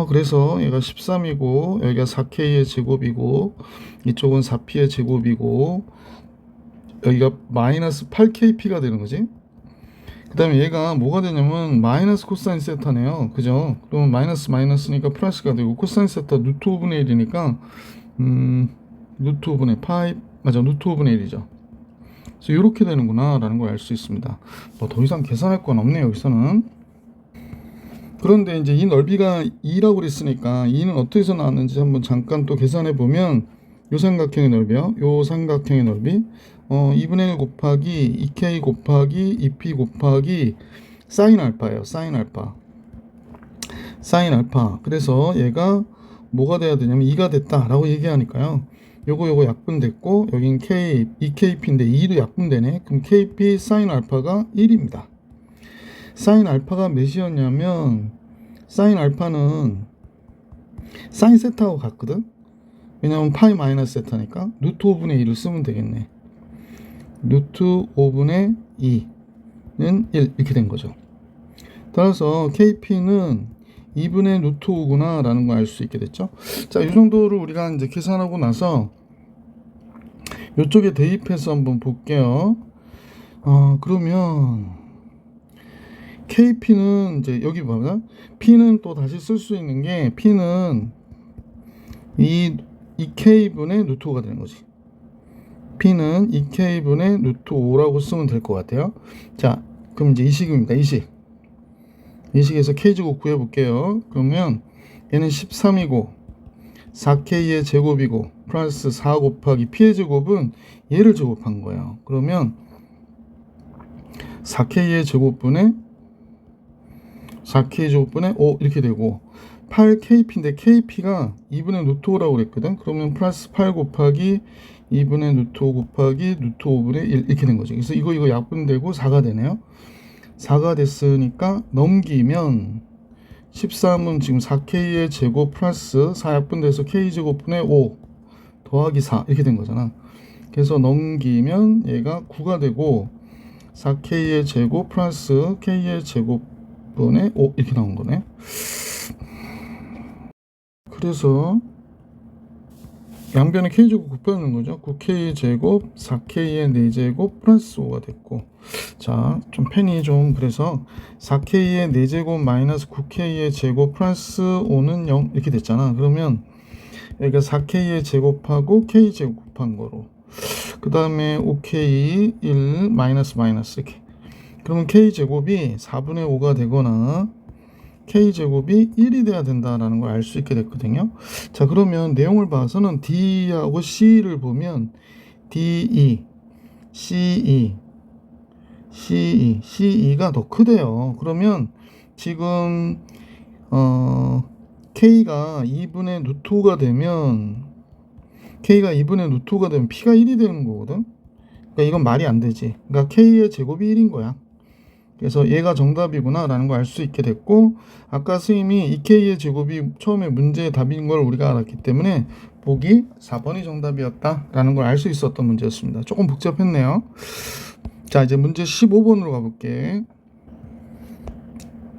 [SPEAKER 1] 그래서 얘가 13이고 여기가 4K의 제곱이고 이쪽은 4P의 제곱이고 여기가 마이너스 8KP가 되는 거지. 그 다음에 얘가 뭐가 되냐면 마이너스 코사인 세타네요. 그죠? 그러면 마이너스니까 플러스가 되고 코사인 세타 루트 5분의 1이니까 루트 5분의 파이 맞아 루트 5분의 1이죠. 그래서 이렇게 되는구나 라는 걸 알 수 있습니다. 뭐 더 이상 계산할 건 없네요 여기서는. 그런데 이제 이 넓이가 2라고 그랬으니까 2는 어떻게 해서 나왔는지 한번 잠깐 또 계산해 보면 요 삼각형의 넓이요. 요 삼각형의 넓이 2분의 1 곱하기 2K 곱하기 2P 곱하기 사인 알파예요. 사인 알파. 그래서 얘가 뭐가 돼야 되냐면 2가 됐다라고 얘기하니까요. 요거 약분됐고 여긴 K, 2KP인데 2도 약분되네. 그럼 KP 사인 알파가 1입니다. 사인 알파가 몇이었냐면 사인 알파는 사인 세타하고 같거든. 왜냐면 파이 마이너스 세타니까 루트 5분의 2를 쓰면 되겠네. 루트 5분의 2는 1 이렇게 된 거죠. 따라서 KP는 2분의 루트 5구나 라는 걸 알 수 있게 됐죠. 자, 이 정도를 우리가 이제 계산하고 나서 이쪽에 대입해서 한번 볼게요. 그러면 KP는 이제 여기 봐봐. P는 또 다시 쓸 수 있는 게 P는 이 2K분의 루트 5가 되는 거지. P는 2K분의 루트 5라고 쓰면 될 것 같아요. 자, 그럼 이제 이 식입니다. 이 식에서 K제곱 구해볼게요. 그러면 얘는 13이고 4K의 제곱이고 플러스 4 곱하기 P의 제곱은 얘를 제곱한 거예요. 그러면 4K의 제곱분의 5 이렇게 되고 8KP인데 KP가 2분의 루트 5라고 그랬거든. 그러면 플러스 8 곱하기 2분의 루트 5 곱하기 루트 5분의 1 이렇게 된 거죠. 그래서 이거 약분되고 4가 되네요. 4가 됐으니까 넘기면 13은 지금 4K의 제곱 플러스 4 약분돼서 K제곱분의 5 더하기 4 이렇게 된 거잖아. 그래서 넘기면 얘가 9가 되고 4K의 제곱 플러스 K의 제곱분의 5 이렇게 나온 거네. 그래서 양변에 K제곱 곱하는 거죠. 9K 제곱 4K의 4제곱 플러스 5가 됐고, 자, 좀 펜이 좀 그래서 4K의 4제곱 마이너스 9K의 제곱 플러스 5는 0 이렇게 됐잖아. 그러면 여기가 4K의 제곱하고 K 제곱한 거로. 그 다음에 OK 1 마이너스 이렇게. 그러면 K 제곱이 4분의 5가 되거나 K 제곱이 1이 돼야 된다라는 걸 알 수 있게 됐거든요. 자, 그러면 내용을 봐서는 D하고 C를 보면 DE, CE가 더 크대요. 그러면 지금 K가 2분의 루트 5가 되면 P가 1이 되는 거거든. 그러니까 이건 말이 안 되지. 그러니까 K의 제곱이 1인 거야. 그래서 얘가 정답이구나 라는 걸 알 수 있게 됐고, 아까 선생님이 2K의 제곱이 처음에 문제의 답인 걸 우리가 알았기 때문에 보기 4번이 정답이었다 라는 걸 알 수 있었던 문제였습니다. 조금 복잡했네요. 자, 이제 문제 15번으로 가볼게.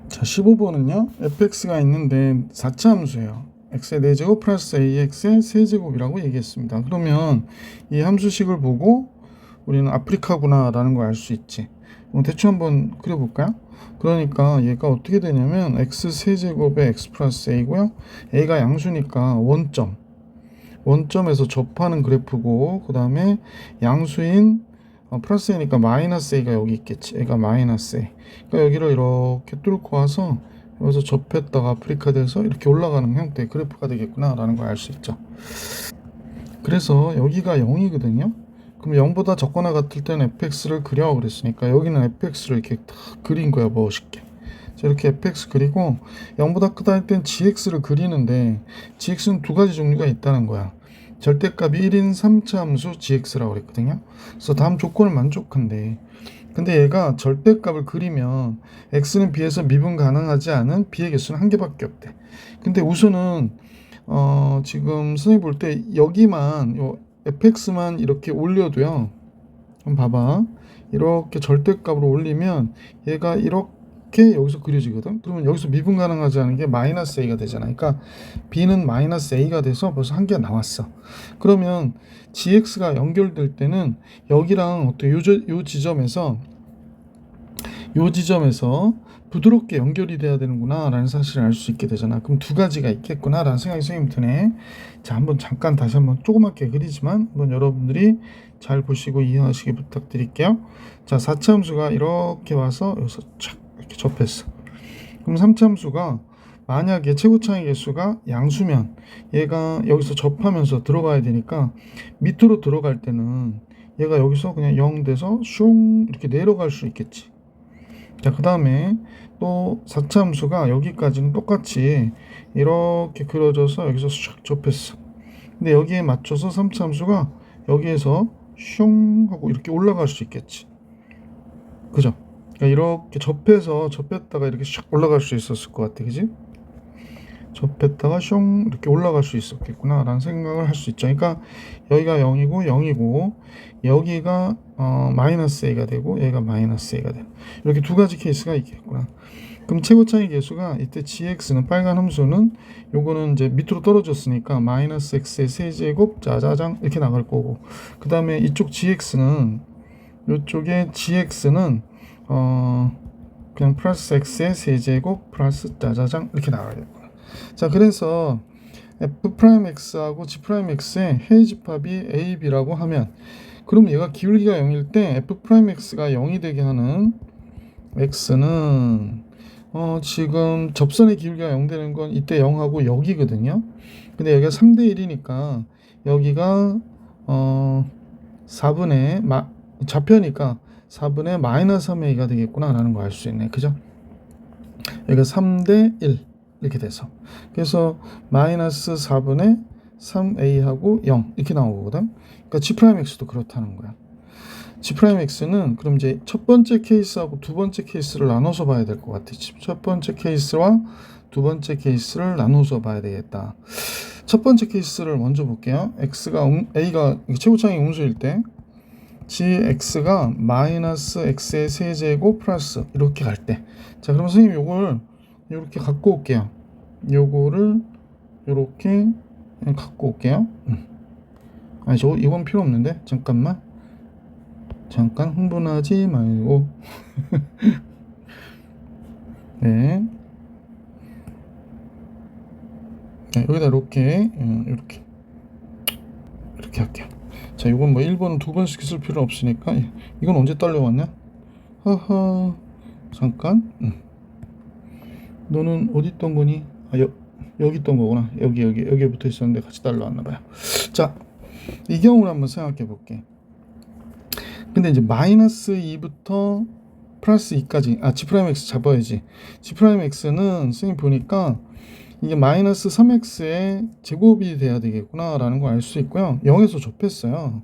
[SPEAKER 1] 자, 15번은요 fx가 있는데 4차 함수예요. x의 4제곱 플러스 ax의 세제곱이라고 얘기했습니다. 그러면 이 함수식을 보고 우리는 아프리카구나 라는 걸 알 수 있지. 대충 한번 그려볼까요? 그러니까 얘가 어떻게 되냐면 x 세제곱에 x 플러스 a고요. a가 양수니까 원점에서 접하는 그래프고, 그 다음에 양수인 플러스 a니까 마이너스 a가 여기 있겠지. a가 마이너스 a. 그러니까 여기를 이렇게 뚫고 와서 여기서 접했다가 아프리카 돼서 이렇게 올라가는 형태의 그래프가 되겠구나 라는 걸 알 수 있죠. 그래서 여기가 0이거든요. 그럼 0보다 적거나 같을 때는 fx를 그려 그랬으니까 여기는 fx를 이렇게 딱 그린 거야, 멋있게. 자, 이렇게 fx 그리고 0보다 크다 할 땐 gx를 그리는데 gx는 두 가지 종류가 있다는 거야. 절대값이 1인 3차 함수 gx라고 그랬거든요. 그래서 다음 조건을 만족한대. 근데 얘가 절대값을 그리면 x는 b에서 미분 가능하지 않은 b의 개수는 한 개밖에 없대. 근데 우선은 지금 선생님 볼 때 여기만 fx만 이렇게 올려도요. 한번 봐봐. 이렇게 절대값으로 올리면 얘가 이렇게 여기서 그려지거든. 그러면 여기서 미분 가능하지 않은 게 마이너스 a가 되잖아. 그러니까 b는 마이너스 a가 돼서 벌써 한 개가 나왔어. 그러면 gx가 연결될 때는 여기랑 어떤 요 지점에서 부드럽게 연결이 돼야 되는구나 라는 사실을 알 수 있게 되잖아. 그럼 두 가지가 있겠구나 라는 생각이 선생님 드네. 자, 한번 잠깐 다시 한번 조그맣게 그리지만 한번 여러분들이 잘 보시고 이해하시기 부탁드릴게요. 자, 4차 함수가 이렇게 와서 여기서 착 이렇게 접했어. 그럼 3차 함수가 만약에 최고차의 개수가 양수면 얘가 여기서 접하면서 들어가야 되니까 밑으로 들어갈 때는 얘가 여기서 그냥 0 돼서 슝 이렇게 내려갈 수 있겠지. 자, 그 다음에 또 4차 함수가 여기까지는 똑같이 이렇게 그려져서 여기서 샥 접했어. 근데 여기에 맞춰서 3차 함수가 여기에서 슝 하고 이렇게 올라갈 수 있겠지. 그죠? 그러니까 이렇게 접했다가 이렇게 샥 올라갈 수 있었을 것 같아. 그지? 접했다가 슝 이렇게 올라갈 수 있었겠구나 라는 생각을 할 수 있죠. 그러니까 여기가 0이고 여기가 마이너스 a가 되고 얘가 마이너스 a가 되는 이렇게 두 가지 케이스가 있겠구나. 그럼 최고차의 개수가 이때 gx는 빨간 함수는 요거는 이제 밑으로 떨어졌으니까 마이너스 x의 세제곱 짜자장 이렇게 나갈 거고, 그 다음에 이쪽 요쪽에 gx는 그냥 플러스 x의 세제곱 플러스 짜자장 이렇게 나가겠구나. 자, 그래서 f'x하고 g'x의 해집합이 a, b라고 하면, 그럼 얘가 기울기가 0일 때 f'x가 0이 되게 하는 x는 지금 접선의 기울기가 0 되는 건 이때 0하고 여기거든요. 근데 여기가 3대 1이니까 여기가 4분의 좌표니까 4분의 마이너스 3a가 되겠구나 라는 걸 알 수 있네. 그죠? 여기가 3대 1 이렇게 돼서, 그래서 마이너스 4분의 3a하고 0 이렇게 나오거든. 그러니까 g'x도 그렇다는 거야. g'x는 그럼 이제 첫 번째 케이스하고 두 번째 케이스를 나눠서 봐야 될 것 같아. 첫 번째 케이스와 두 번째 케이스를 나눠서 봐야 되겠다. 첫 번째 케이스를 먼저 볼게요. a가 최고차의 음수일 때 gx가 마이너스 x의 세제곱 플러스 이렇게 갈 때, 자, 그럼 선생님 요걸 이렇게 갖고 올게요. 요거를 이렇게 갖고 올게요. 아니, 이건 필요 없는데 잠깐 흥분하지 말고 네. 네, 여기다 이렇게 이렇게 할게요. 자, 이건 뭐 1번은 두 번씩 쓸 필요 없으니까 이건 언제 딸려왔냐? 하하, 잠깐. 너는 어디 있던 거니? 여기 있던 거구나. 여기에 붙어 있었는데 같이 딸려왔나 봐요. 자, 이 경우를 한번 생각해 볼게. 근데 이제 마이너스 2부터 플러스 2까지 G'X 잡아야지. G'X는 선생님 보니까 이게 마이너스 3x의 제곱이 돼야 되겠구나 라는 걸 알 수 있고요. 0에서 접했어요.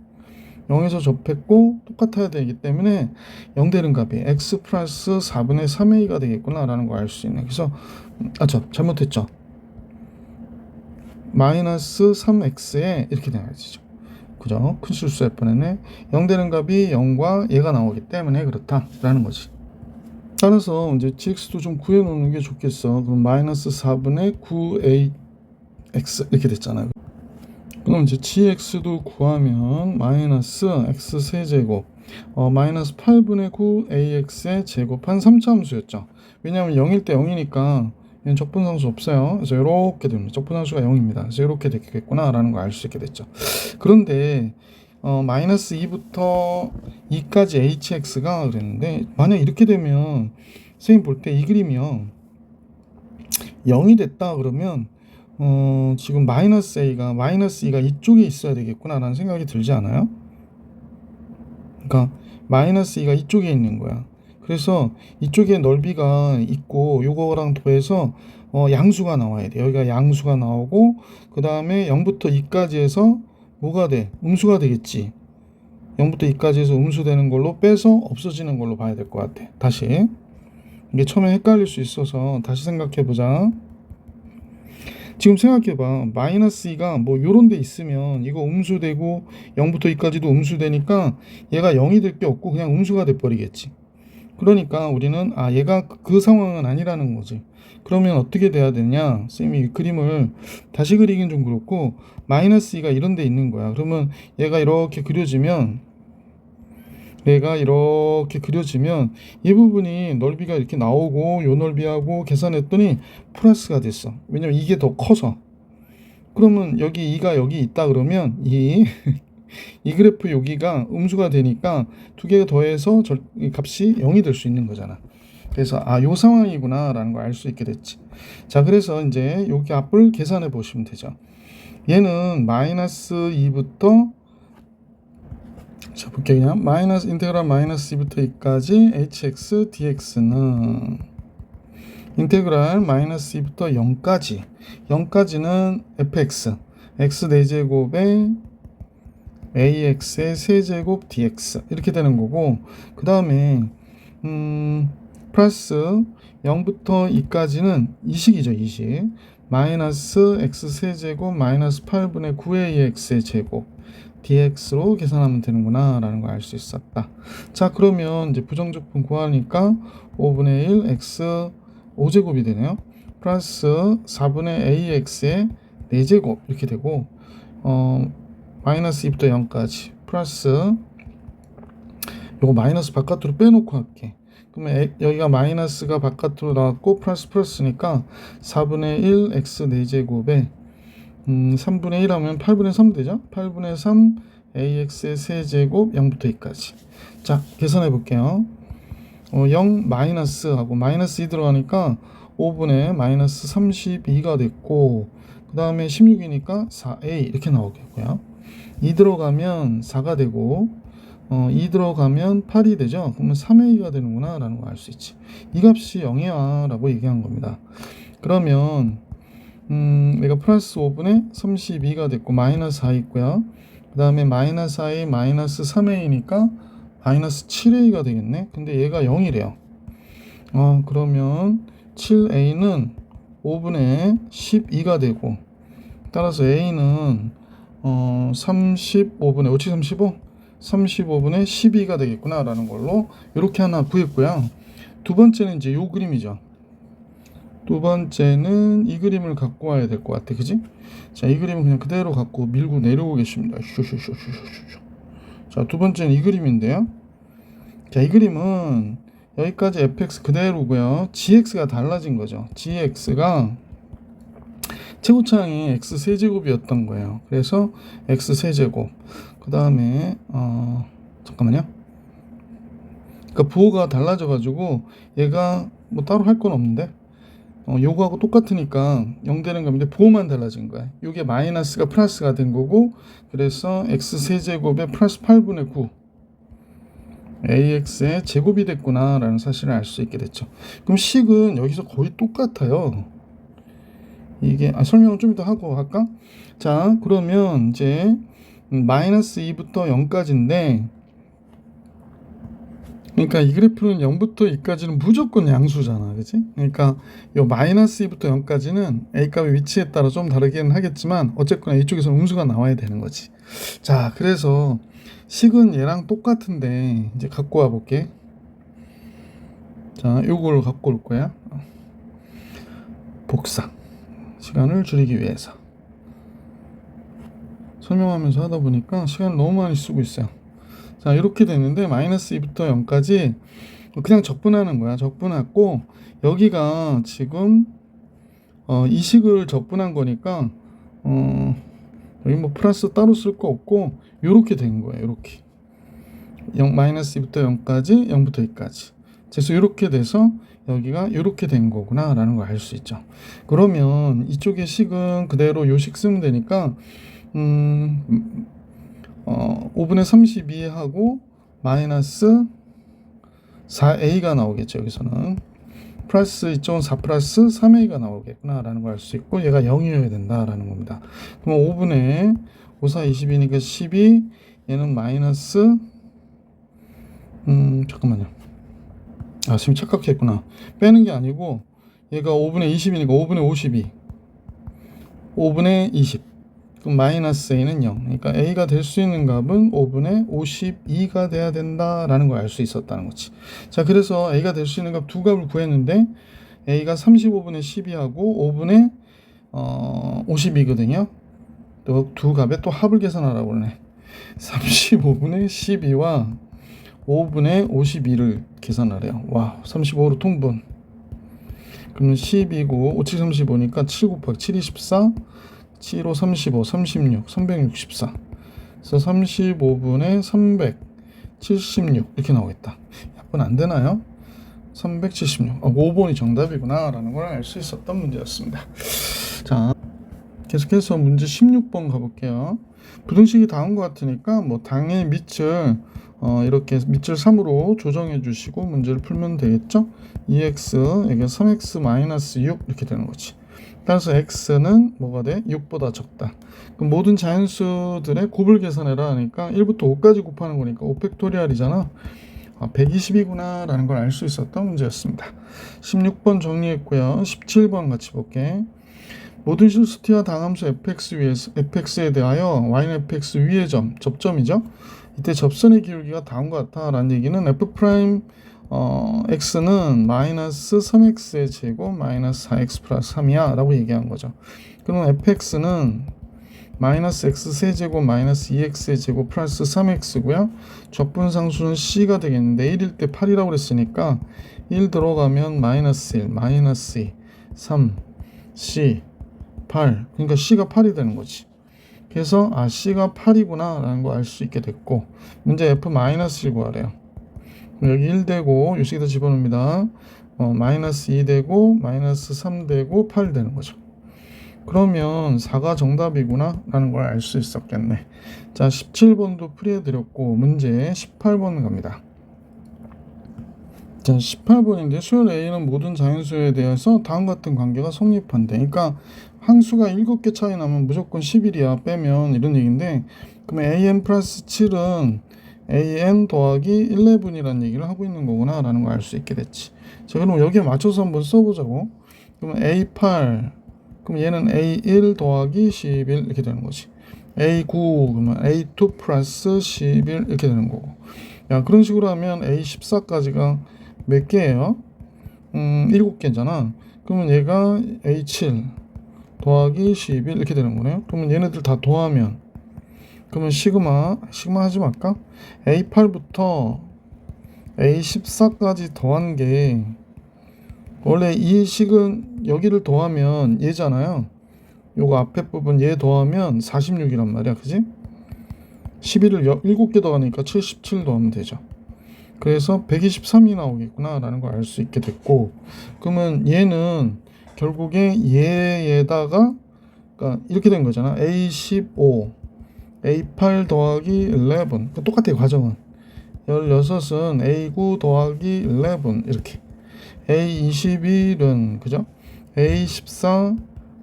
[SPEAKER 1] 0에서 접했고 똑같아야 되기 때문에 0 되는 값이 x 플러스 4분의 3a가 되겠구나 라는 걸 알 수 있네. 그래서 잘못했죠. 마이너스 3x에 이렇게 되어야죠. 그죠? 큰 실수할 뻔했네. 0 되는 값이 0과 얘가 나오기 때문에 그렇다라는 거지. 따라서 이제 gx도 좀 구해놓는 게 좋겠어. 그럼 마이너스 4분의 9ax 이렇게 됐잖아요. 그럼 이제 gx도 구하면 마이너스 x 세제곱 마이너스 8분의 9ax의 제곱한 3차 함수였죠. 왜냐하면 0일 때 0이니까 얘는 적분상수 없어요. 그래서 이렇게 됩니다. 적분상수가 0입니다. 그래서 이렇게 되겠구나 라는 걸 알 수 있게 됐죠. 그런데 마이너스 2부터 2까지 hx가 그랬는데 만약 이렇게 되면 선생님 볼 때 이 그림이요 0이 됐다 그러면 지금 마이너스 2가 이쪽에 있어야 되겠구나 라는 생각이 들지 않아요? 그러니까 마이너스 2가 이쪽에 있는 거야. 그래서 이쪽에 넓이가 있고 요거랑 더해서 양수가 나와야 돼. 여기가 양수가 나오고 그 다음에 0부터 2까지 해서 뭐가 돼? 음수가 되겠지. 0부터 2까지 해서 음수 되는 걸로 빼서 없어지는 걸로 봐야 될 것 같아. 다시 이게 처음에 헷갈릴 수 있어서 다시 생각해보자. 지금 생각해봐. 마이너스 2가 뭐 요런 데 있으면 이거 음수되고 0부터 2까지도 음수되니까 얘가 0이 될 게 없고 그냥 음수가 돼버리겠지. 그러니까 우리는 얘가 그 상황은 아니라는 거지. 그러면 어떻게 돼야 되냐? 쌤이 그림을 다시 그리긴 좀 그렇고 마이너스 2가 이런 데 있는 거야. 그러면 얘가 이렇게 그려지면 이 부분이 넓이가 이렇게 나오고 요 넓이하고 계산했더니 플러스가 됐어. 왜냐면 이게 더 커서. 그러면 여기 2가 여기 있다 그러면 이 그래프 여기가 음수가 되니까 두 개가 더해서 이 값이 0이 될 수 있는 거잖아. 그래서 요 상황이구나 라는 걸 알 수 있게 됐지. 자, 그래서 이제 여기 값을 계산해 보시면 되죠. 얘는 마이너스 2부터 자, 볼게요. 그냥 마이너스 인테그랄 마이너스 2부터 2까지 hx dx는 인테그랄 마이너스 2부터 0까지는 fx x 4제곱에 ax의 세제곱 dx 이렇게 되는 거고 그 다음에 플러스 0부터 2까지는 이식이죠. 이식 마이너스 x 세제곱 마이너스 8분의 9ax의 제곱 dx로 계산하면 되는구나 라는 걸 알 수 있었다. 자, 그러면 이제 부정적분 구하니까 5분의 1 x 5제곱이 되네요. 플러스 4분의 ax의 4제곱 이렇게 되고 마이너스 2부터 0까지 플러스 요거 마이너스 바깥으로 빼놓고 할게. 그러면 여기가 마이너스가 바깥으로 나왔고 플러스니까 4분의 1 x 4제곱에 3분의 1 하면 8분의 3 되죠? 8분의 3 ax의 세제곱 0부터 2까지. 자, 계산해 볼게요. 0 마이너스 하고 마이너스 2 들어가니까 5분의 마이너스 32가 됐고 그 다음에 16이니까 4a 이렇게 나오겠고요. 2 들어가면 4가 되고 2 들어가면 8이 되죠. 그러면 3a가 되는구나 라는 걸 알 수 있지. 이 값이 0이야 라고 얘기한 겁니다. 그러면 내가 플러스 5분의 32가 됐고 마이너스 4 있고요. 그 다음에 마이너스 4a 마이너스 3a니까 마이너스 7a가 되겠네. 근데 얘가 0이래요. 그러면 7a는 5분의 12가 되고 따라서 a는 35분의 5치 35? 35분의 12가 되겠구나 라는 걸로 이렇게 하나 구했고요. 두 번째는 이제 요 그림이죠. 두 번째는 이 그림을 갖고 와야 될 것 같아. 그지? 자, 이 그림은 그냥 그대로 갖고 밀고 내려오고 계십니다. 자, 두 번째는 이 그림인데요. 자, 이 그림은 여기까지 fx 그대로고요. gx가 달라진 거죠. gx가 최고차항이 x 세제곱이었던 거예요. 그래서 x 세제곱. 그 다음에 잠깐만요. 그러니까 부호가 달라져가지고 얘가 뭐 따로 할 건 없는데 요거하고 똑같으니까 0 되는 겁니다. 부호만 달라진 거야. 요게 마이너스가 플러스가 된 거고, 그래서 x 세제곱에 플러스 8분의 9 ax의 제곱이 됐구나 라는 사실을 알 수 있게 됐죠. 그럼 식은 여기서 거의 똑같아요. 이게 설명을 좀 이따 하고 할까? 자, 그러면 이제 마이너스 2부터 0까지인데, 그러니까 이 그래프는 0부터 2까지는 무조건 양수잖아, 그치? 그러니까 요 마이너스 2부터 0까지는 a 값의 위치에 따라 좀 다르긴 하겠지만 어쨌거나 이쪽에서는 음수가 나와야 되는 거지. 자, 그래서 식은 얘랑 똑같은데 이제 갖고 와 볼게. 자, 요걸 갖고 올 거야. 복사. 시간을 줄이기 위해서. 설명하면서 하다 보니까 시간을 너무 많이 쓰고 있어요. 자, 이렇게 되는데 마이너스 2부터 0까지 그냥 적분하는 거야. 적분하고 여기가 지금 이 식을 적분한 거니까 여기 뭐 플러스 따로 쓸 거 없고 요렇게 된 거예요. 요렇게 마이너스 2부터 0까지 0부터 2까지. 그래서 이렇게 돼서 여기가 이렇게 된 거구나 라는 걸 알 수 있죠. 그러면 이쪽의 식은 그대로 요 식 쓰면 되니까 5분의 32하고 마이너스 4a가 나오겠죠. 여기서는 플러스 이쪽은 4 플러스 3a가 나오겠구나 라는 걸 알 수 있고, 얘가 0이어야 된다라는 겁니다. 그럼 5분의 5, 4, 20이니까 12, 얘는 마이너스 잠깐만요. 지금 착각했구나. 빼는 게 아니고 얘가 5분의 20이니까 5분의 52, 5분의 20. 그럼 마이너스 a는 0. 그러니까 a가 될 수 있는 값은 5분의 52가 돼야 된다라는 걸 알 수 있었다는 거지. 자, 그래서 a가 될 수 있는 값 두 값을 구했는데 a가 35분의 12하고 5분의 52거든요. 또 두 값의 또 합을 계산하라고 그러네. 35분의 12와 5분의 52를 계산하래요. 와, 35로 통분. 그러면 10이고 5, 7, 35니까 7 곱하기 7이 14, 7, 5, 35, 36, 364. 그래서 35분의 376 이렇게 나오겠다. 약분 안 되나요? 376. 5번이 정답이구나 라는 걸 알 수 있었던 문제였습니다. 자, 계속해서 문제 16번 가볼게요. 부등식이 다음과 같으니까 뭐 당의 밑을 이렇게 밑을 3으로 조정해 주시고 문제를 풀면 되겠죠. 2x 이게 3x 마이너스 6 이렇게 되는 거지. 따라서 x는 뭐가 돼? 6보다 적다. 그럼 모든 자연수들의 곱을 계산해라 하니까 1부터 5까지 곱하는 거니까 5팩토리얼이잖아. 120이구나 라는 걸 알 수 있었던 문제였습니다. 16번 정리했고요. 17번 같이 볼게. 모든 실수 t와 당함수 fx에 대하여 y는 fx 위의 접점이죠. 이때 접선의 기울기가 다음과 같아 라는 얘기는 f 프라임 x는 마이너스 3x의 제곱 마이너스 4x 플러스 3이야 라고 얘기한 거죠. 그럼 fx는 마이너스 x 세제곱 마이너스 2x의 제곱 플러스 3x고요. 적분상수는 c가 되겠는데 1일 때 8이라고 그랬으니까 1 들어가면 마이너스 1, 마이너스 2, 3, c, 8. 그러니까 c가 8이 되는 거지. 그래서 c가 8이구나 라는 거 알 수 있게 됐고, 문제 f-1 구하래요. 여기 1 되고 요식에다 집어넣습니다. 마이너스 2 되고 마이너스 3 되고 8 되는 거죠. 그러면 4가 정답이구나 라는 걸 알 수 있었겠네. 자, 17번도 풀이해드렸고 문제 18번 갑니다. 자, 18번인데 수열 A는 모든 자연수에 대해서 다음 같은 관계가 성립한대. 그러니까 항수가 7개 차이 나면 무조건 11이야 빼면 이런 얘기인데, 그러면 AN 플러스 7은 AN 더하기 11이라는 얘기를 하고 있는 거구나 라는 걸 알 수 있게 됐지. 자, 그럼 여기에 맞춰서 한번 써보자고. 그러면 A8, 그럼 얘는 A1 더하기 11 이렇게 되는 거지. A9 그러면 A2 플러스 11 이렇게 되는 거고. 야, 그런 식으로 하면 A14까지가 몇 개예요? 7개잖아. 그러면 얘가 A7 더하기 11 이렇게 되는 거네요. 그러면 얘네들 다 더하면, 그러면 시그마 하지 말까? A8부터 A14까지 더한 게 원래 이 식은 여기를 더하면 얘잖아요. 요거 앞에 부분 얘 더하면 46이란 말이야. 그지? 11을 7개 더하니까 77 더하면 되죠. 그래서 123이 나오겠구나 라는 걸 알 수 있게 됐고, 그러면 얘는 결국에 얘에다가 그러니까 이렇게 된 거잖아. A15 A8 더하기 11 똑같아요. 과정은 16은 A9 더하기 11 이렇게, A21은 그죠? A14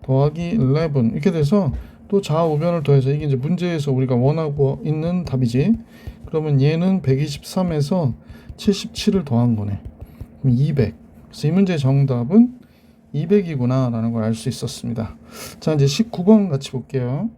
[SPEAKER 1] 더하기 11 이렇게 돼서 또 좌우변을 더해서 이게 이제 문제에서 우리가 원하고 있는 답이지. 그러면 얘는 123에서 77을 더한 거네. 그럼 200. 그래서 이 문제의 정답은 200이구나 라는 걸 알 수 있었습니다. 자, 이제 19번 같이 볼게요.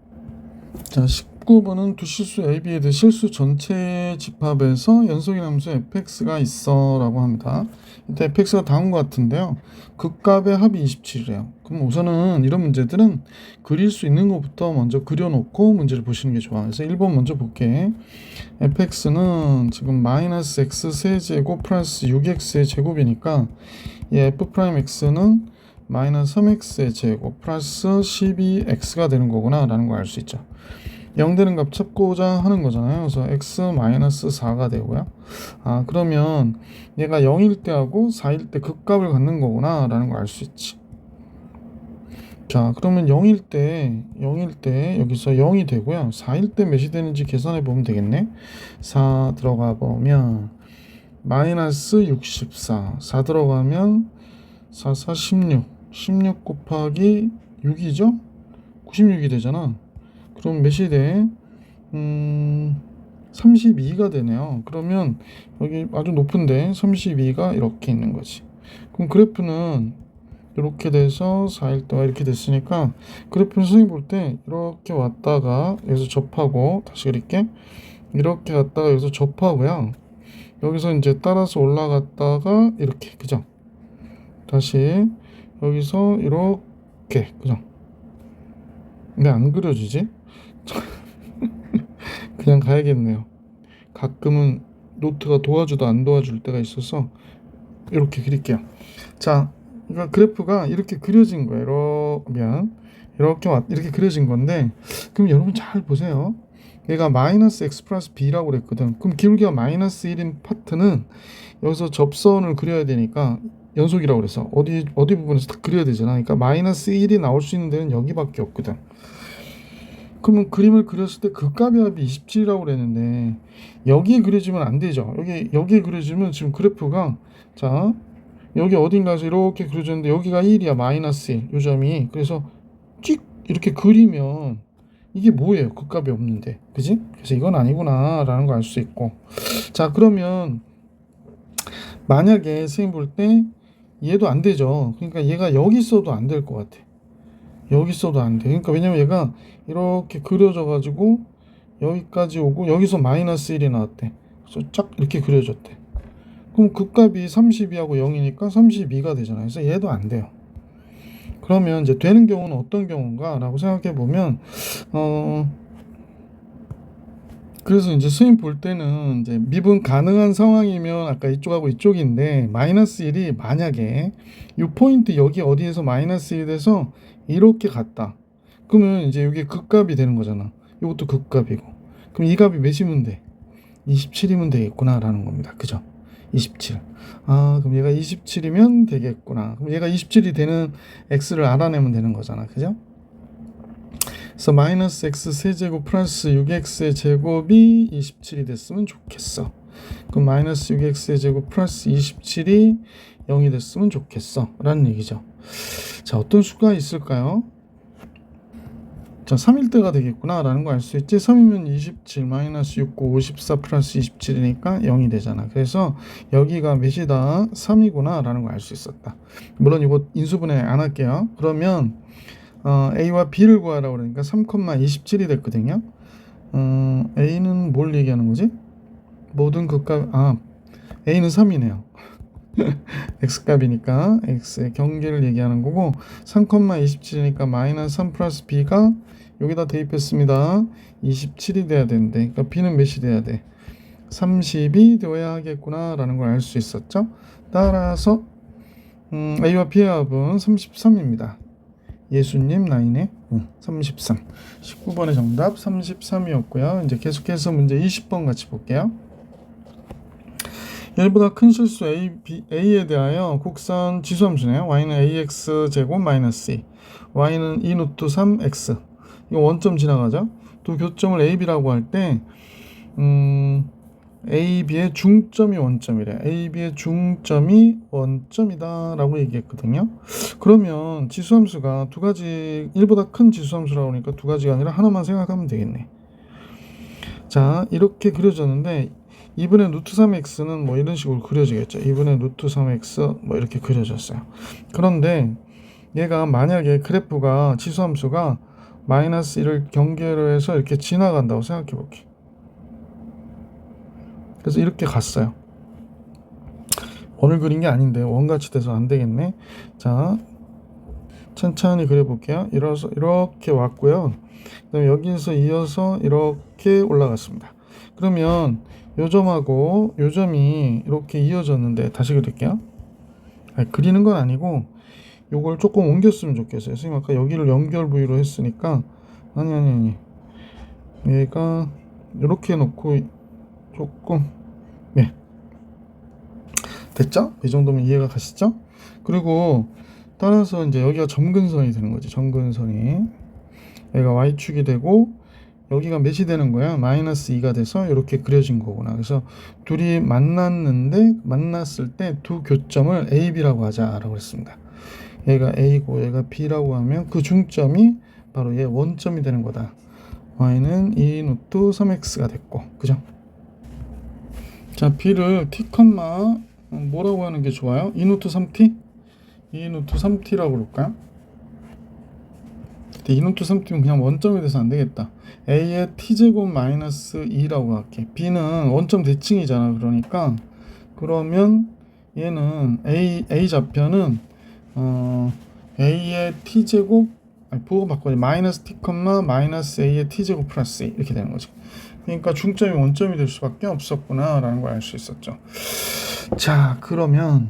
[SPEAKER 1] 자, 19번은 두 실수 A, B에 대해 실수 전체 집합에서 연속인 함수 fx가 있어 라고 합니다. 이때 fx가 다음과 같은데요. 극값의 합이 27이래요. 그럼 우선은 이런 문제들은 그릴 수 있는 것부터 먼저 그려놓고 문제를 보시는 게 좋아. 그래서 1번 먼저 볼게. fx는 지금 마이너스 x 세제곱 플러스 6x의 제곱이니까 이 f'x는 마이너스 3x의 제곱 플러스 12x가 되는 거구나 라는 걸 알 수 있죠. 0 되는 값 찾고자 하는 거잖아요. 그래서 x 마이너스 4가 되고요. 아, 그러면 얘가 0일 때하고 4일 때 극값을 갖는 거구나 라는 걸 알 수 있지. 자, 그러면 0일 때 여기서 0이 되고요. 4일 때 몇이 되는지 계산해 보면 되겠네. 4 들어가 보면 마이너스 64 4 들어가면 4, 4, 16 곱하기 6이죠? 96이 되잖아. 그럼 몇이 돼? 32가 되네요. 그러면 여기 아주 높은데 32가 이렇게 있는 거지. 그럼 그래프는 이렇게 돼서 4일 동안 이렇게 됐으니까 그래프는 선생님 볼 때 이렇게 왔다가 여기서 접하고 다시 그릴게. 이렇게 갔다가 여기서 접하고요. 여기서 이제 따라서 올라갔다가 이렇게, 그죠? 다시 여기서 이렇게, 그죠? 근데 안 그려지지? 그냥 가야겠네요. 가끔은 노트가 도와줘도 안 도와줄 때가 있어서 이렇게 그릴게요. 자, 그러니까 그래프가 이렇게 그려진 거예요. 이렇게 그려진 건데, 그럼 여러분 잘 보세요. 얘가 마이너스 x 플러스 b라고 그랬거든. 그럼 기울기가 마이너스 1인 파트는 여기서 접선을 그려야 되니까 연속이라고 그래서 어디 부분에서 다 그려야 되잖아. 그러니까 마이너스 1이 나올 수 있는 데는 여기밖에 없거든. 그러면 그림을 그렸을 때 극값의 합이 27이라고 그랬는데 여기에 그려지면 안 되죠. 여기에 그려지면 지금 그래프가, 자, 여기 어딘가에서 이렇게 그려졌는데 여기가 1이야. 마이너스 1 요 점이. 그래서 찍 이렇게 그리면 이게 뭐예요? 극값이 없는데, 그지? 그래서 이건 아니구나 라는 걸 알 수 있고. 자, 그러면 만약에 선생님 볼 때 얘도 안 되죠. 그러니까 얘가 여기 있어도 안 될 것 같아. 여기 있어도 안 돼. 그러니까 왜냐면 얘가 이렇게 그려져 가지고 여기까지 오고 여기서 마이너스 1이 나왔대. 그래서 쫙 이렇게 그려졌대. 그럼 극값이 32하고 0이니까 32가 되잖아요. 그래서 얘도 안 돼요. 그러면 이제 되는 경우는 어떤 경우인가 라고 생각해 보면, 그래서 이제 선생님 볼 때는 이제 미분 가능한 상황이면 아까 이쪽하고 이쪽인데 마이너스 1이 만약에 이 포인트 여기 어디에서 마이너스 1이 돼서 이렇게 갔다. 그러면 이제 이게 극값이 되는 거잖아. 이것도 극값이고. 그럼 이 값이 몇이면 돼? 27이면 되겠구나 라는 겁니다. 그죠? 27. 아, 그럼 얘가 27이면 되겠구나. 그럼 얘가 27이 되는 x를 알아내면 되는 거잖아. 그죠? 그래서 마이너스 x 세제곱 플러스 6x의 제곱이 27이 됐으면 좋겠어. 그럼 마이너스 6x의 제곱 플러스 27이 0이 됐으면 좋겠어 라는 얘기죠. 자, 어떤 수가 있을까요? 자, 3일 때가 되겠구나 라는 거 알 수 있지. 3이면 27 마이너스 6, 9, 54 플러스 27이니까 0이 되잖아. 그래서 여기가 몇이다? 3이구나 라는 거 알 수 있었다. 물론 이거 인수분해 안 할게요. 그러면 A와 B를 구하라고 그러니까 3,27이 됐거든요. A는 뭘 얘기하는 거지? 모든 극값, A는 3이네요. X값이니까 X의 경계를 얘기하는 거고 3,27이니까 마이너스 3 플러스 B가 여기다 대입했습니다. 27이 돼야 되는데, 그러니까 B는 몇이 돼야 돼? 30이 되어야 하겠구나 라는 걸 알 수 있었죠. 따라서 A와 B의 합은 33입니다. 예수님 라인에 33. 19번의 정답 33이었고요. 이제 계속해서 문제 20번 같이 볼게요. 1보다 큰 실수 A에 대하여 곡선 지수함수네요. y는 ax 제곱 마이너스 2, y는 2 루트 3x. 이거 원점 지나가죠. 두 교점을 A, B라고 할 때 A, B의 중점이 원점이래. A, B의 중점이 원점이다 라고 얘기했거든요. 그러면 지수함수가 두 가지, 1보다 큰 지수함수라고 하니까 두 가지가 아니라 하나만 생각하면 되겠네. 자, 이렇게 그려졌는데 2분의 루트 3x는 뭐 이런 식으로 그려지겠죠. 2분의 루트 3x 뭐 이렇게 그려졌어요. 그런데 얘가 만약에 그래프가 지수함수가 마이너스 1을 경계로 해서 이렇게 지나간다고 생각해 볼게. 그래서 이렇게 갔어요. 원을 그린 게 아닌데 원같이 돼서 안 되겠네. 자, 천천히 그려볼게요. 이렇게 왔고요. 그다음에 여기서 이어서 이렇게 올라갔습니다. 그러면 요 점하고 요 점이 이렇게 이어졌는데 다시 그릴게요. 아니, 그리는 건 아니고 요걸 조금 옮겼으면 좋겠어요. 선생님 아까 여기를 연결 부위로 했으니까 아니 얘가 이렇게 해놓고 조금 됐죠? 이 정도면 이해가 가시죠? 그리고 따라서 이제 여기가 점근선이 되는 거지. 점근선이 여기가 y축이 되고 여기가 몇이 되는 거야? 마이너스 2가 돼서 이렇게 그려진 거구나. 그래서 둘이 만났을 때 두 교점을 A, B라고 하자라고 했습니다. 얘가 A고 얘가 B라고 하면 그 중점이 바로 얘 원점이 되는 거다. y는 2 루트 3x가 됐고, 그죠? 자, B를 t, 뭐라고 하는 게 좋아요? 2 루트 3t? 2 루트 3t라고 그럴까요? 2 루트 3t면 그냥 원점이 돼서 안 되겠다. A의 t제곱 마이너스 2라고 할게. B는 원점 대칭이잖아. 그러면 얘는 A 좌표는 A의 t제곱 부호 바꿔야 마이너스 t, 마이너스 A의 t제곱 플러스 2 이렇게 되는 거지. 그러니까 중점이 원점이 될 수밖에 없었구나 라는 걸 알 수 있었죠. 자, 그러면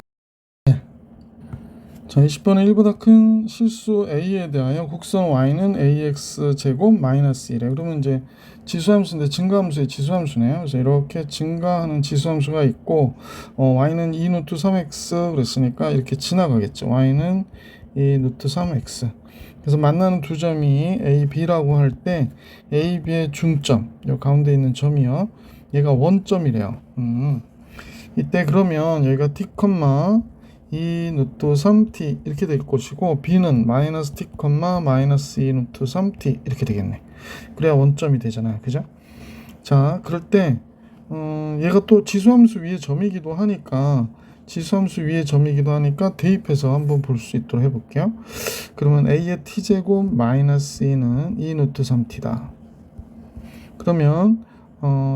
[SPEAKER 1] 자, 20번은 1보다 큰 실수 A에 대하여 곡선 y는 ax 제곱 마이너스 1에 그러면 이제 지수함수인데 증가함수의 지수함수네요. 그래서 이렇게 증가하는 지수함수가 있고 y는 2 루트 3x 그랬으니까 이렇게 지나가겠죠. y는 2 루트 3x. 그래서 만나는 두 점이 A, B라고 할 때 A, B의 중점, 요 가운데 있는 점이요. 얘가 원점이래요. 이때 그러면 여기가 t, 2 루트 3t 이렇게 될 것이고 B는 마이너스 t, 마이너스 2 루트 3t 이렇게 되겠네. 그래야 원점이 되잖아요. 그죠? 자, 그럴 때 얘가 또 지수함수 위에 점이기도 하니까 대입해서 한번 볼 수 있도록 해볼게요. 그러면 A의 t제곱 마이너스 2는 2 루트 3t다. 그러면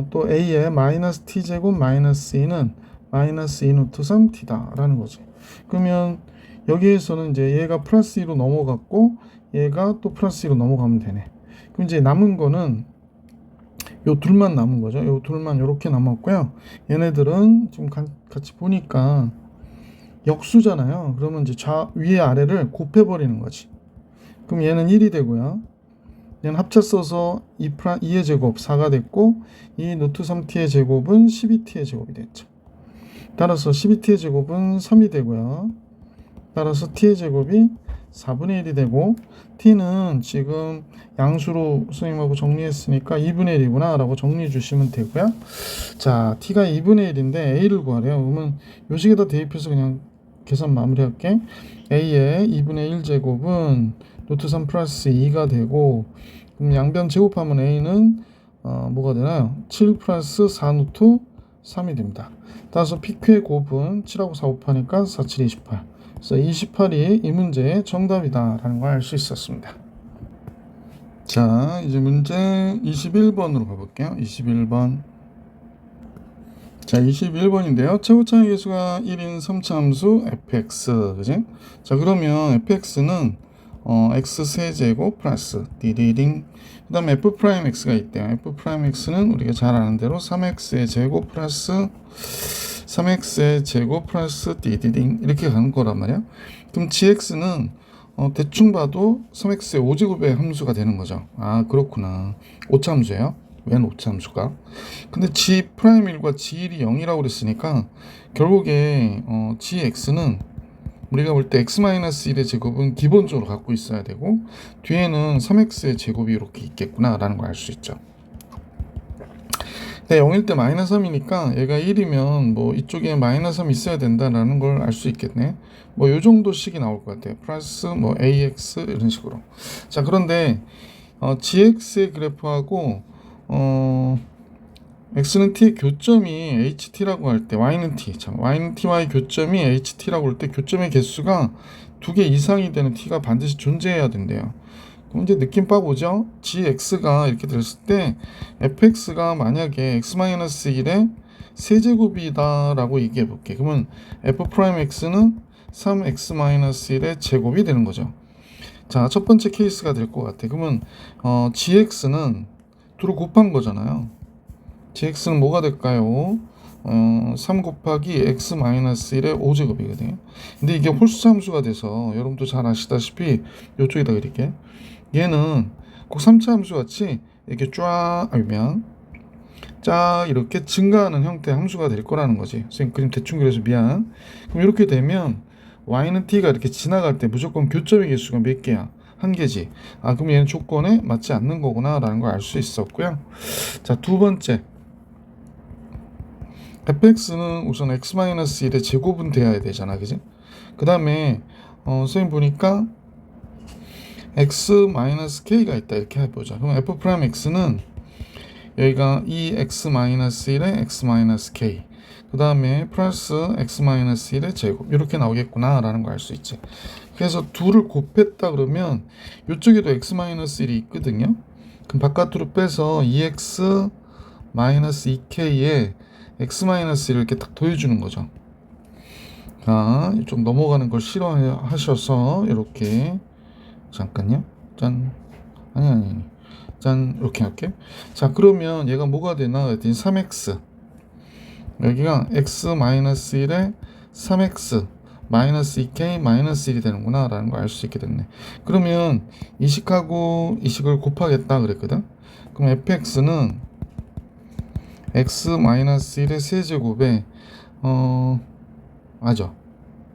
[SPEAKER 1] 또 A의 마이너스 t제곱 마이너스 2는 마이너스 2 루트 3t다 라는 거지. 그러면 여기에서는 이제 얘가 플러스 2로 넘어갔고 얘가 또 플러스 2로 넘어가면 되네. 그럼 이제 남은 거는 요 둘만 남은 거죠. 요 둘만 이렇게 남았고요. 얘네들은 지금 같이 보니까 역수잖아요. 그러면 이제 위에 아래를 곱해버리는 거지. 그럼 얘는 1이 되고요. 얘는 합쳐 써서 2의 제곱 4가 됐고 이 루트 3t의 제곱은 12t의 제곱이 됐죠. 따라서 12t의 제곱은 3이 되고요. 따라서 t의 제곱이 4분의 1이 되고 t는 지금 양수로 선생님하고 정리했으니까 2분의 1이구나 라고 정리해 주시면 되고요. 자, t가 2분의 1인데 a를 구하래요. 그러면 요식에다 대입해서 그냥 계산 마무리할게. a의 2분의 1제곱은 루트 3 플러스 2가 되고 그럼 양변 제곱하면 a는 뭐가 되나요? 7 플러스 4 루트 3이 됩니다. 따라서 PQ의 곱은 7하고 4 곱하니까 4, 7, 28. 그래서 28이 이 문제의 정답이다 라는 걸 알 수 있었습니다. 자, 이제 문제 21번으로 가볼게요. 21번. 자, 21번인데요. 최고차의 계수가 1인 3차함수 fx, 그지? 자, 그러면 fx는 x 세제곱 플러스 디디딩. 그 다음에 f'x가 있대요. f'x는 우리가 잘 아는 대로 3x의 제곱 플러스 3x의 제곱 플러스 디디딩 이렇게 가는 거란 말이야. 그럼 gx는 대충 봐도 3x의 5제곱의 함수가 되는 거죠. 아, 그렇구나. 오차함수예요. 웬 오차함수가? 근데 g'1과 g1이 0이라고 그랬으니까 결국에 gx는 우리가 볼 때 x-1의 제곱은 기본적으로 갖고 있어야 되고 뒤에는 3x의 제곱이 이렇게 있겠구나 라는 걸 알 수 있죠. 근데 0일 때 마이너스 3이니까 얘가 1이면 뭐 이쪽에 마이너스 3 있어야 된다라는 걸 알 수 있겠네. 뭐 요 정도씩이 나올 것 같아요. 플러스 뭐 ax 이런 식으로. 자, 그런데 gx의 그래프하고 x는 t의 교점이 ht라고 할 때 y는 t, y는 t와의 교점이 ht라고 할 때 교점의 개수가 2개 이상이 되는 t가 반드시 존재해야 된대요. 그럼 이제 느낌 빡 오죠? gx가 이렇게 됐을 때 fx가 만약에 x-1의 세제곱이다 라고 얘기해 볼게. 그러면 f'x는 3x-1의 제곱이 되는 거죠. 자, 첫 번째 케이스가 될 것 같아. 그러면 gx는 둘을 곱한 거잖아요. gx는 뭐가 될까요? 3 곱하기 x-1의 5제곱이거든요. 근데 이게 홀수 함수가 돼서 여러분도 잘 아시다시피 이쪽에다 그릴게. 얘는 꼭 3차 함수 같이 이렇게 쫙 알면 쫙 이렇게 증가하는 형태의 함수가 될 거라는 거지. 선생님 그림 대충 그려서 미안. 그럼 이렇게 되면 y는 t가 이렇게 지나갈 때 무조건 교점의 개수가 몇 개야? 한 개지. 아, 그럼 얘는 조건에 맞지 않는 거구나 라는 걸 알 수 있었고요. 자, 두 번째, fx는 우선 x-1의 제곱은 돼야 되잖아, 그지? 그 다음에 선생님 보니까 x-k가 있다 이렇게 해보자. 그럼 f'x는 여기가 2x-1의 x-k 그 다음에 플러스 x-1의 제곱 이렇게 나오겠구나 라는 걸 알 수 있지. 그래서 둘을 곱했다 그러면 이쪽에도 x-1이 있거든요. 그럼 바깥으로 빼서 2x-2k에 x-1을 이렇게 딱 더해주는 거죠. 자, 좀 넘어가는 걸 싫어하셔서 이렇게 잠깐요. 짠. 아니. 짠. 이렇게 할게. 자, 그러면 얘가 뭐가 되나? 그랬더니 3x. 여기가 x-1에 3x 마이너스 2k 마이너스 1이 되는구나 라는 걸 알 수 있게 됐네. 그러면 이식하고 이식을 곱하겠다 그랬거든. 그럼 fx는 x-1의 세제곱에 맞아.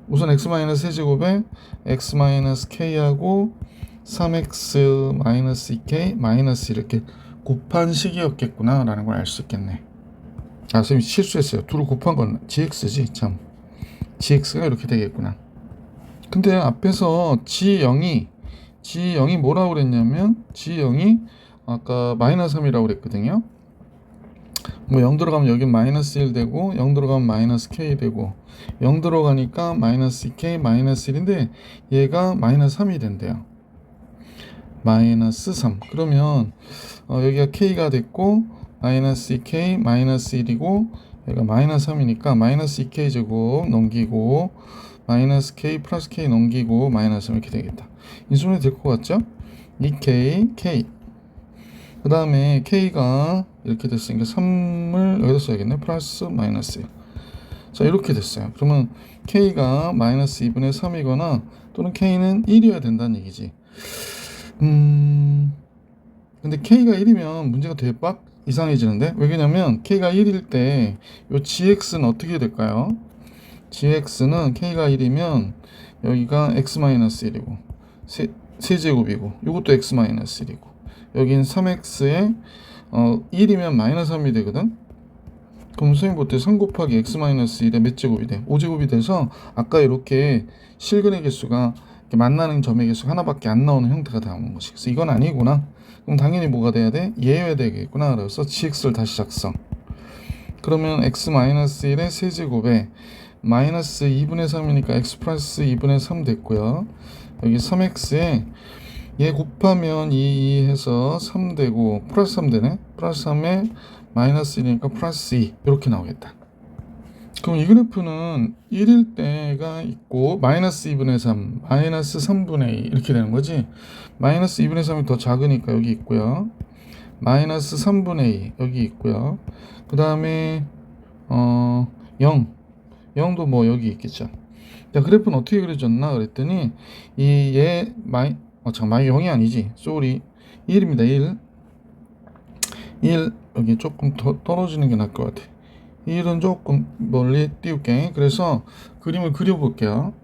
[SPEAKER 1] 우선 x-세제곱에 x-k하고 3x-2k 마이너스 이렇게 곱한 식이었겠구나 라는 걸 알 수 있겠네. 아, 선생님 실수했어요. 둘을 곱한 건 gx지. 참, gx가 이렇게 되겠구나. 근데 앞에서 g0이 뭐라고 그랬냐면 g0이 아까 마이너스 3이라고 그랬거든요. 뭐 0 들어가면 여기 마이너스 1 되고 0 들어가면 마이너스 k 되고 0 들어가니까 마이너스 2k 마이너스 1인데 얘가 마이너스 3이 된대요. 마이너스 3. 그러면 여기가 k가 됐고 마이너스 2k 마이너스 1이고 얘가 마이너스 3이니까 마이너스 2k 제곱 넘기고 마이너스 k 플러스 k 넘기고 마이너스 3 이렇게 되겠다. 인수분해 될 것 같죠? 2k k 그 다음에 k가 이렇게 됐으니까 3을 여기다 써야겠네. 플러스 마이너스. 자, 이렇게 됐어요. 그러면 k가 마이너스 2분의 3이거나 또는 k는 1이어야 된다는 얘기지. 근데 k가 1이면 문제가 되게 빡 이상해지는데? 왜냐면 k가 1일 때 요 gx는 어떻게 될까요? gx는 k가 1이면 여기가 x-1이고 세제곱이고 요것도 x-1이고 여긴 3x에 1이면 마이너스 3이 되거든. 그럼 선생님 볼 때 3 곱하기 x-1의 몇 제곱이 돼? 5제곱이 돼서 아까 이렇게 실근의 개수가 만나는 점의 개수가 하나밖에 안 나오는 형태가 나오는 것이. 그래서 이건 아니구나. 그럼 당연히 뭐가 돼야 돼? 예외 되겠구나. 그래서 gx를 다시 작성. 그러면 x-1의 세제곱에 마이너스 2분의 3이니까 x 플러스 2분의 3 됐고요. 여기 3x에 얘 곱하면 2 해서 3 되고 플러스 3 되네. 플러스 3에 마이너스 1이니까 플러스 2 이렇게 나오겠다. 그럼 이 그래프는 1일 때가 있고 마이너스 2분의 3 마이너스 3분의 2 이렇게 되는 거지. 마이너스 2분의 3이 더 작으니까 여기 있고요. 마이너스 3분의 2 여기 있고요. 그 다음에 0 0도 뭐 여기 있겠죠. 자, 그래프는 어떻게 그려졌나 그랬더니 이얘 잠깐 0이 아니지. 쏘리 1입니다. 1 여기 조금 더 떨어지는 게 나을 것 같아. 1은 조금 멀리 띄울게. 그래서 그림을 그려볼게요.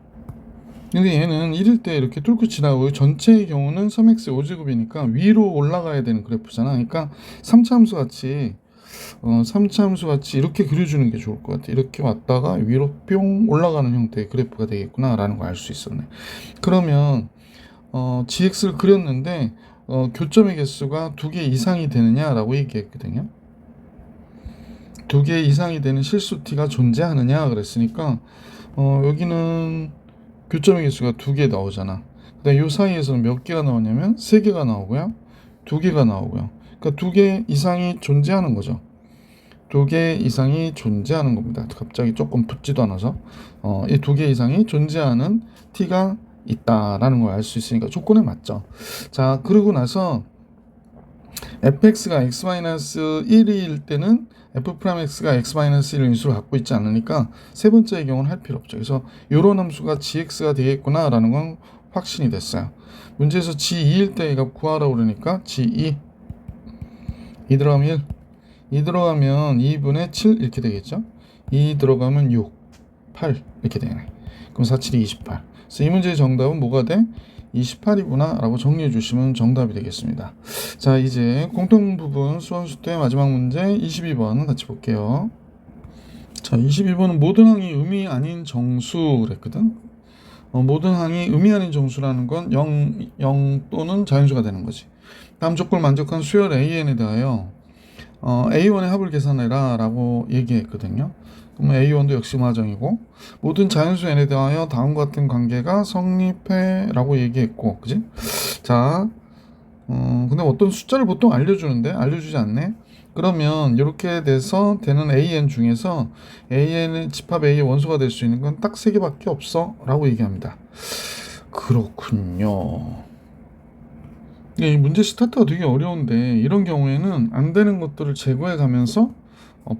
[SPEAKER 1] 근데 얘는 1일 때 이렇게 뚫고 지나고 전체의 경우는 3x 5제곱이니까 위로 올라가야 되는 그래프잖아. 그러니까 3차 함수 같이 3차 함수 같이 이렇게 그려주는 게 좋을 것 같아. 이렇게 왔다가 위로 뿅 올라가는 형태의 그래프가 되겠구나 라는 걸 알 수 있었네. 그러면 gx를 그렸는데 교점의 개수가 2개 이상이 되느냐라고 얘기했거든요. 2개 이상이 되는 실수 t가 존재하느냐 그랬으니까 여기는 교점의 개수가 2개 나오잖아. 그다음 요 사이에서는 몇 개가 나오냐면 3개가 나오고요. 2개가 나오고요. 그러니까 2개 이상이 존재하는 거죠. 2개 이상이 존재하는 겁니다. 갑자기 조금 붙지도 않아서 이 2개 이상이 존재하는 t가 있다라는 걸 알 수 있으니까 조건에 맞죠. 자, 그러고 나서 fx가 x-1일 때는 f'x가 x-1의 인수를 갖고 있지 않으니까 세 번째의 경우는 할 필요 없죠. 그래서 이런 함수가 gx가 되겠구나라는 건 확신이 됐어요. 문제에서 g2일 때 값 구하라고 그러니까 g2 2 들어가면 1 2 들어가면 2분의 7 이렇게 되겠죠. 2 들어가면 6 8 이렇게 되네. 그럼 4, 7이 28. 그래서 이 문제의 정답은 뭐가 돼? 28이구나 라고 정리해 주시면 정답이 되겠습니다. 자, 이제 공통부분 수원수태 마지막 문제 22번 같이 볼게요. 자, 22번은 모든 항이 음이 아닌 정수 그랬거든. 모든 항이 음이 아닌 정수라는 건 0 또는 자연수가 되는 거지. 다음 조건을 만족한 수열 AN에 대하여 A1의 합을 계산해라 라고 얘기했거든요. 그러면 A1도 역시 마정이고 모든 자연수 n에 대하여 다음과 같은 관계가 성립해 라고 얘기했고, 그지? 자, 근데 어떤 숫자를 보통 알려주는데 알려주지 않네. 그러면 이렇게 돼서 되는 AN 중에서 AN의 집합 A의 원소가 될 수 있는 건 딱 3개밖에 없어 라고 얘기합니다. 그렇군요. 이 문제 스타트가 되게 어려운데 이런 경우에는 안 되는 것들을 제거해 가면서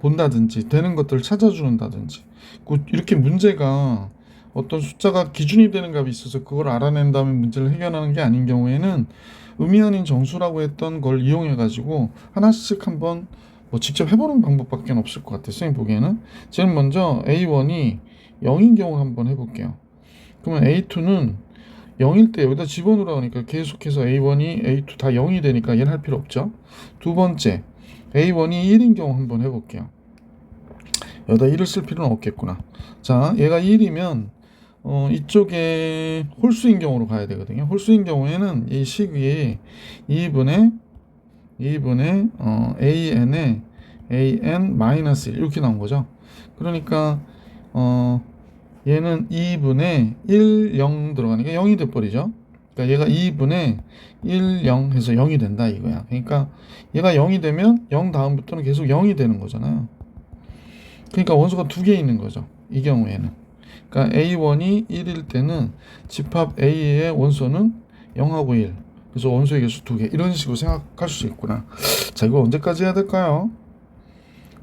[SPEAKER 1] 본다든지 되는 것들을 찾아주는다든지 이렇게 문제가 어떤 숫자가 기준이 되는 값이 있어서 그걸 알아낸 다음에 문제를 해결하는 게 아닌 경우에는 의미 아닌 정수라고 했던 걸 이용해 가지고 하나씩 한번 직접 해보는 방법밖에 없을 것 같아요. 선생님 보기에는 제일 먼저 A1이 0인 경우 한번 해볼게요. 그러면 A2는 0일 때 여기다 집어넣으라 하니까 계속해서 A1이 A2 다 0이 되니까 얘는 할 필요 없죠. 두 번째 A1이 1인 경우 한번 해볼게요. 여기다 1을 쓸 필요는 없겠구나. 자, 얘가 1이면 이쪽에 홀수인 경우로 가야 되거든요. 홀수인 경우에는 이 식이 2분의 AN의 AN-1 이렇게 나온 거죠. 그러니까 얘는 2분의 1, 0 들어가니까 0이 돼버리죠. 그러니까 얘가 2분의 1, 0 해서 0이 된다 이거야. 그러니까 얘가 0이 되면 0 다음부터는 계속 0이 되는 거잖아요. 그러니까 원소가 2개 있는 거죠. 이 경우에는. 그러니까 A1이 1일 때는 집합 A의 원소는 0하고 1. 그래서 원소의 개수 2개. 이런 식으로 생각할 수 있구나. 자, 이거 언제까지 해야 될까요?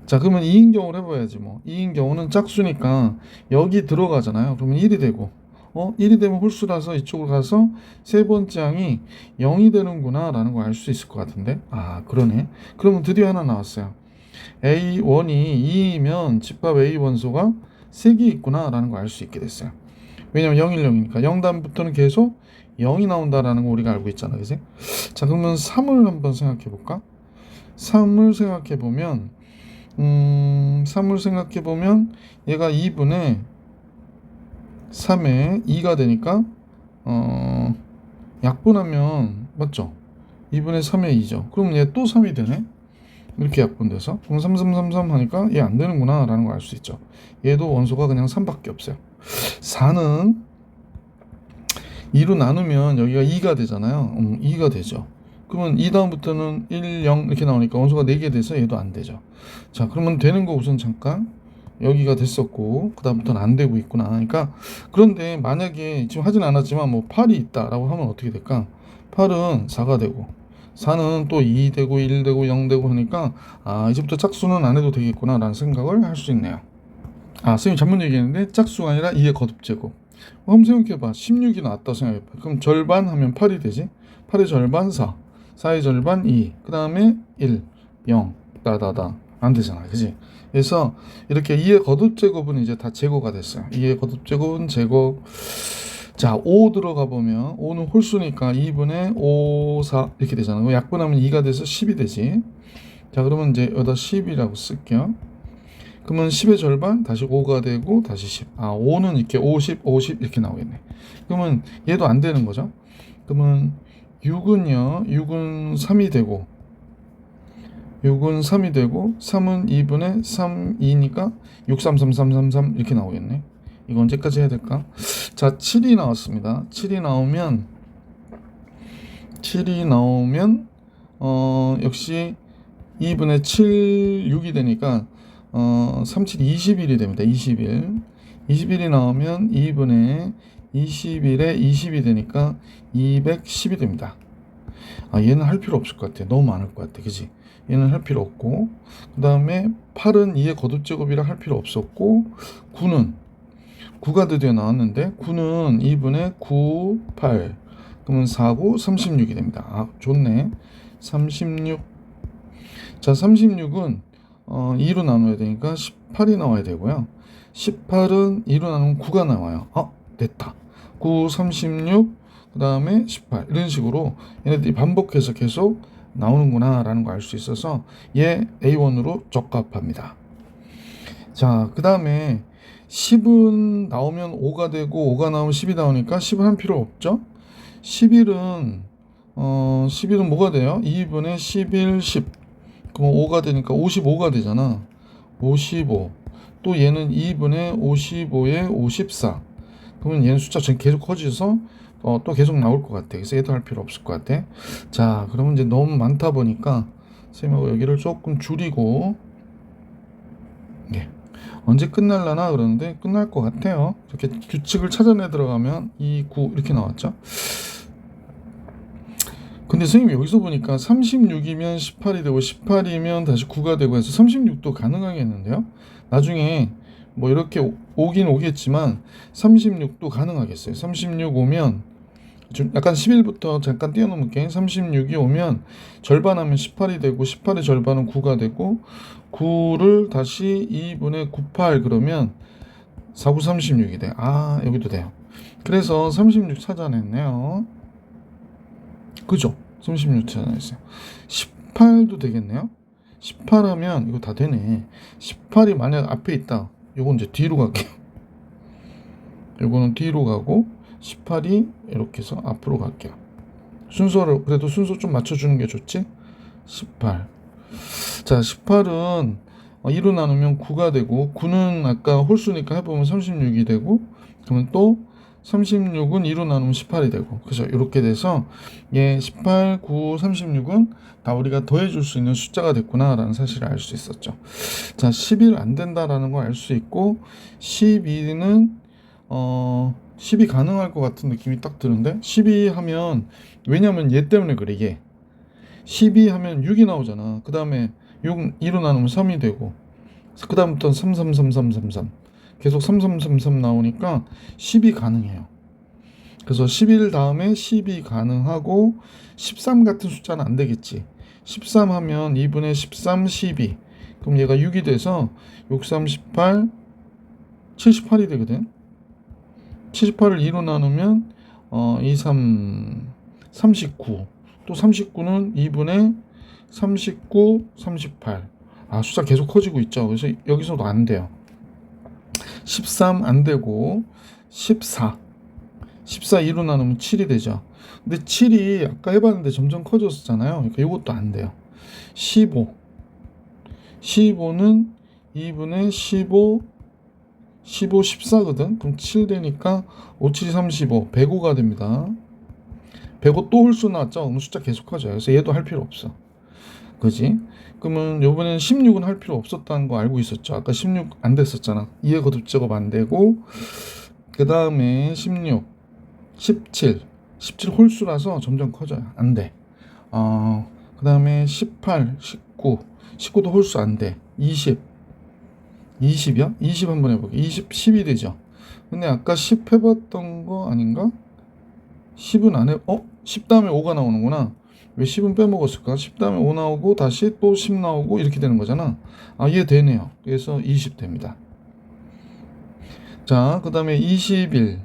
[SPEAKER 1] 자, 그러면 2인 경우를 해봐야지 뭐. 2인 경우는 짝수니까 여기 들어가잖아요. 그러면 1이 되고 1이 되면 홀수라서 이쪽으로 가서 세 번째 항이 0이 되는구나 라는 걸 알 수 있을 것 같은데. 아, 그러네. 그러면 드디어 하나 나왔어요. A1이 2이면 집합 A 원소가 3개 있구나 라는 걸 알 수 있게 됐어요. 왜냐면 0, 1, 0이니까 0 다음부터는 계속 0이 나온다라는 거 우리가 알고 있잖아, 그지? 자, 그러면 3을 한번 생각해 볼까? 3을 생각해 보면 3을 생각해 보면 얘가 2분의 3에 2가 되니까 약분하면 맞죠? 2분의 3에 2죠. 그럼 얘 또 3이 되네. 이렇게 약분돼서 그럼 3, 3, 3, 3 하니까 얘 안 되는구나 라는 걸 알 수 있죠. 얘도 원소가 그냥 3밖에 없어요. 4는 2로 나누면 여기가 2가 되잖아요. 2가 되죠. 그러면 2 다음부터는 1, 0 이렇게 나오니까 원소가 4개 돼서 얘도 안 되죠. 자, 그러면 되는 거 우선 잠깐 여기가 됐었고 그 다음부터는 안 되고 있구나. 그러니까 그런데 만약에 지금 하진 않았지만 뭐 8이 있다라고 하면 어떻게 될까? 8은 4가 되고 4는 또 2 되고 1 되고 0 되고 하니까 이제부터 짝수는 안 해도 되겠구나 라는 생각을 할 수 있네요. 선생님 잘못 얘기했는데 짝수가 아니라 2의 거듭제곱. 한번 생각해봐. 16이 나왔다 생각해봐. 그럼 절반 하면 8이 되지. 8의 절반 4, 4의 절반 2, 그 다음에 1, 0, 다다다. 안 되잖아, 그지? 그래서 이렇게 2의 거듭 제곱은 이제 다 제거가 됐어요. 2의 거듭 제곱은 제거. 자, 5 들어가 보면 5는 홀수니까 2분의 5, 4 이렇게 되잖아. 약분하면 2가 돼서 10이 되지. 자, 그러면 이제 여기다 10이라고 쓸게요. 그러면 10의 절반 다시 5가 되고 다시 10. 아, 5는 이렇게 50, 50 이렇게 나오겠네. 그러면 얘도 안 되는 거죠. 그러면 6은 3이 되고 6은 3이 되고 3은 2분의 3, 2니까 6, 3, 3, 3, 3, 3 이렇게 나오겠네. 이거 언제까지 해야 될까? 자, 7이 나왔습니다. 7이 나오면 역시 2분의 7, 6이 되니까 3, 7, 21이 됩니다. 21. 21이 나오면 2분의 21에 20이 되니까 210이 됩니다. 아, 얘는 할 필요 없을 것 같아. 너무 많을 것 같아. 그지? 얘는 할 필요 없고, 그 다음에 8은 2의 거듭제곱이라 할 필요 없었고, 9는 9가 드디어 나왔는데 9는 2분의 9, 8. 그러면 4, 9, 36이 됩니다. 아, 좋네. 36. 자, 36은 2로 나눠야 되니까 18이 나와야 되고요. 18은 2로 나누면 9가 나와요. 됐다. 9, 36, 그 다음에 18. 이런 식으로 얘네들이 반복해서 계속 나오는구나 라는 걸 알 수 있어서 얘 A1으로 적합합니다. 자, 그 다음에 10은 나오면 5가 되고 5가 나오면 10이 나오니까 10은 한 필요 없죠. 11은 뭐가 돼요? 2분의 11, 10. 그럼 5가 되니까 55가 되잖아. 55. 또 얘는 2분의 55에 54. 그러면 얘는 숫자 계속 커져서 또 계속 나올 것 같아. 그래서 얘도 할 필요 없을 것 같아. 자, 그러면 이제 너무 많다 보니까 선생님하고 여기를 조금 줄이고, 네. 언제 끝날라나 그러는데 끝날 것 같아요. 이렇게 규칙을 찾아내 들어가면 2, 9 이렇게 나왔죠. 근데 선생님이 여기서 보니까 36이면 18이 되고 18이면 다시 9가 되고 해서 36도 가능하겠는데요. 나중에 뭐 이렇게 오긴 오겠지만 36도 가능하겠어요. 36 오면 좀 약간 11부터 잠깐 띄워놓을게. 36이 오면 절반하면 18이 되고 18의 절반은 9가 되고 9를 다시 2분의 98 그러면 4, 9, 36이 돼. 아, 여기도 돼요. 그래서 36 찾아냈네요. 그죠? 36 찾아냈어요. 18도 되겠네요. 18 하면 이거 다 되네. 18이 만약 앞에 있다. 요건 이제 뒤로 갈게요. 요거는 뒤로 가고 18이 이렇게 해서 앞으로 갈게요. 순서를 그래도 순서 좀 맞춰주는 게 좋지? 18. 자, 18은 2로 나누면 9가 되고 9는 아까 홀수니까 해보면 36이 되고 그러면 또 36은 2로 나누면 18이 되고 그래서 이렇게 돼서 18, 9, 36은 다 우리가 더해줄 수 있는 숫자가 됐구나 라는 사실을 알 수 있었죠. 자, 11 안 된다라는 걸 알 수 있고 12는 12 가능할 것 같은 느낌이 딱 드는데 12 하면 왜냐면 얘 때문에 그래. 얘 12 하면 6이 나오잖아. 그 다음에 6 2로 나누면 3이 되고 그 다음부터는 3, 3, 3, 3, 3, 3 계속 3, 3, 3, 3 나오니까 10이 가능해요. 그래서 11 다음에 10이 가능하고 13 같은 숫자는 안 되겠지. 13 하면 2분의 13, 12 그럼 얘가 6이 돼서 6, 3, 18 78이 되거든. 78을 2로 나누면 2, 3, 39 또 39는 2분의 39, 38 아, 숫자 계속 커지고 있죠. 그래서 여기서도 안 돼요. 13 안 되고 14 2로 나누면 7이 되죠. 근데 7이 아까 해봤는데 점점 커졌었잖아요. 그러니까 이것도 안 돼요. 15는 2분의 15 14거든. 그럼 7 되니까 5, 7, 35 105가 됩니다. 105 또 홀수 나왔죠. 그럼 숫자 계속 커져요. 그래서 얘도 할 필요 없어. 그지? 그러면 요번엔 16은 할 필요 없었다는 거 알고 있었죠. 아까 16 안 됐었잖아. 2의 거듭 제곱 안 되고 그 다음에 16, 17 홀수라서 점점 커져요. 안 돼. 그 다음에 18, 19도 홀수 안 돼. 20이요? 20 한번 해볼게. 10이 되죠. 근데 아까 10 해봤던 거 아닌가? 10은 안 해, 10 다음에 5가 나오는구나. 왜 10은 빼먹었을까? 10 다음에 5 나오고 다시 또 10 나오고 이렇게 되는 거잖아. 아, 이해 되네요. 그래서 20 됩니다. 자, 그 다음에 21.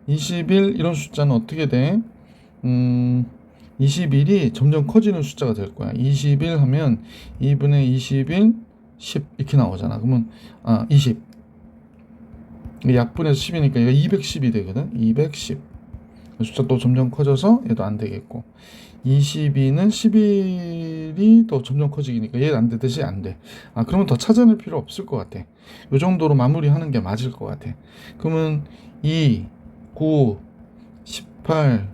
[SPEAKER 1] 21 이런 숫자는 어떻게 돼? 21이 점점 커지는 숫자가 될 거야. 21 하면 2분의 21, 10 이렇게 나오잖아. 그러면 20. 약분해서 10이니까 얘가 210이 되거든. 210. 숫자 또 점점 커져서 얘도 안 되겠고 22는 11이 또 점점 커지니까 얘 안 되듯이 안 돼. 그러면 더 찾아낼 필요 없을 것 같아. 이 정도로 마무리하는 게 맞을 것 같아. 그러면 2, 9, 18,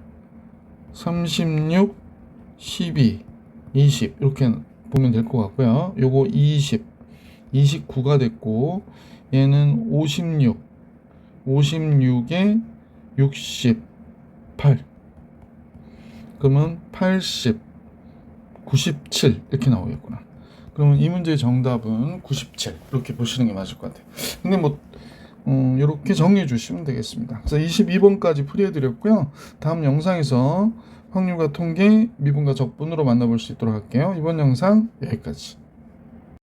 [SPEAKER 1] 36, 12, 20 이렇게 보면 될 것 같고요. 요거 20, 29가 됐고 얘는 56, 56에 68 그러면 80, 97 이렇게 나오겠구나. 그러면 이 문제의 정답은 97 이렇게 보시는 게 맞을 것 같아요. 근데 뭐 이렇게 정리해 주시면 되겠습니다. 그래서 22번까지 풀이해 드렸고요. 다음 영상에서 확률과 통계, 미분과 적분으로 만나볼 수 있도록 할게요. 이번 영상 여기까지.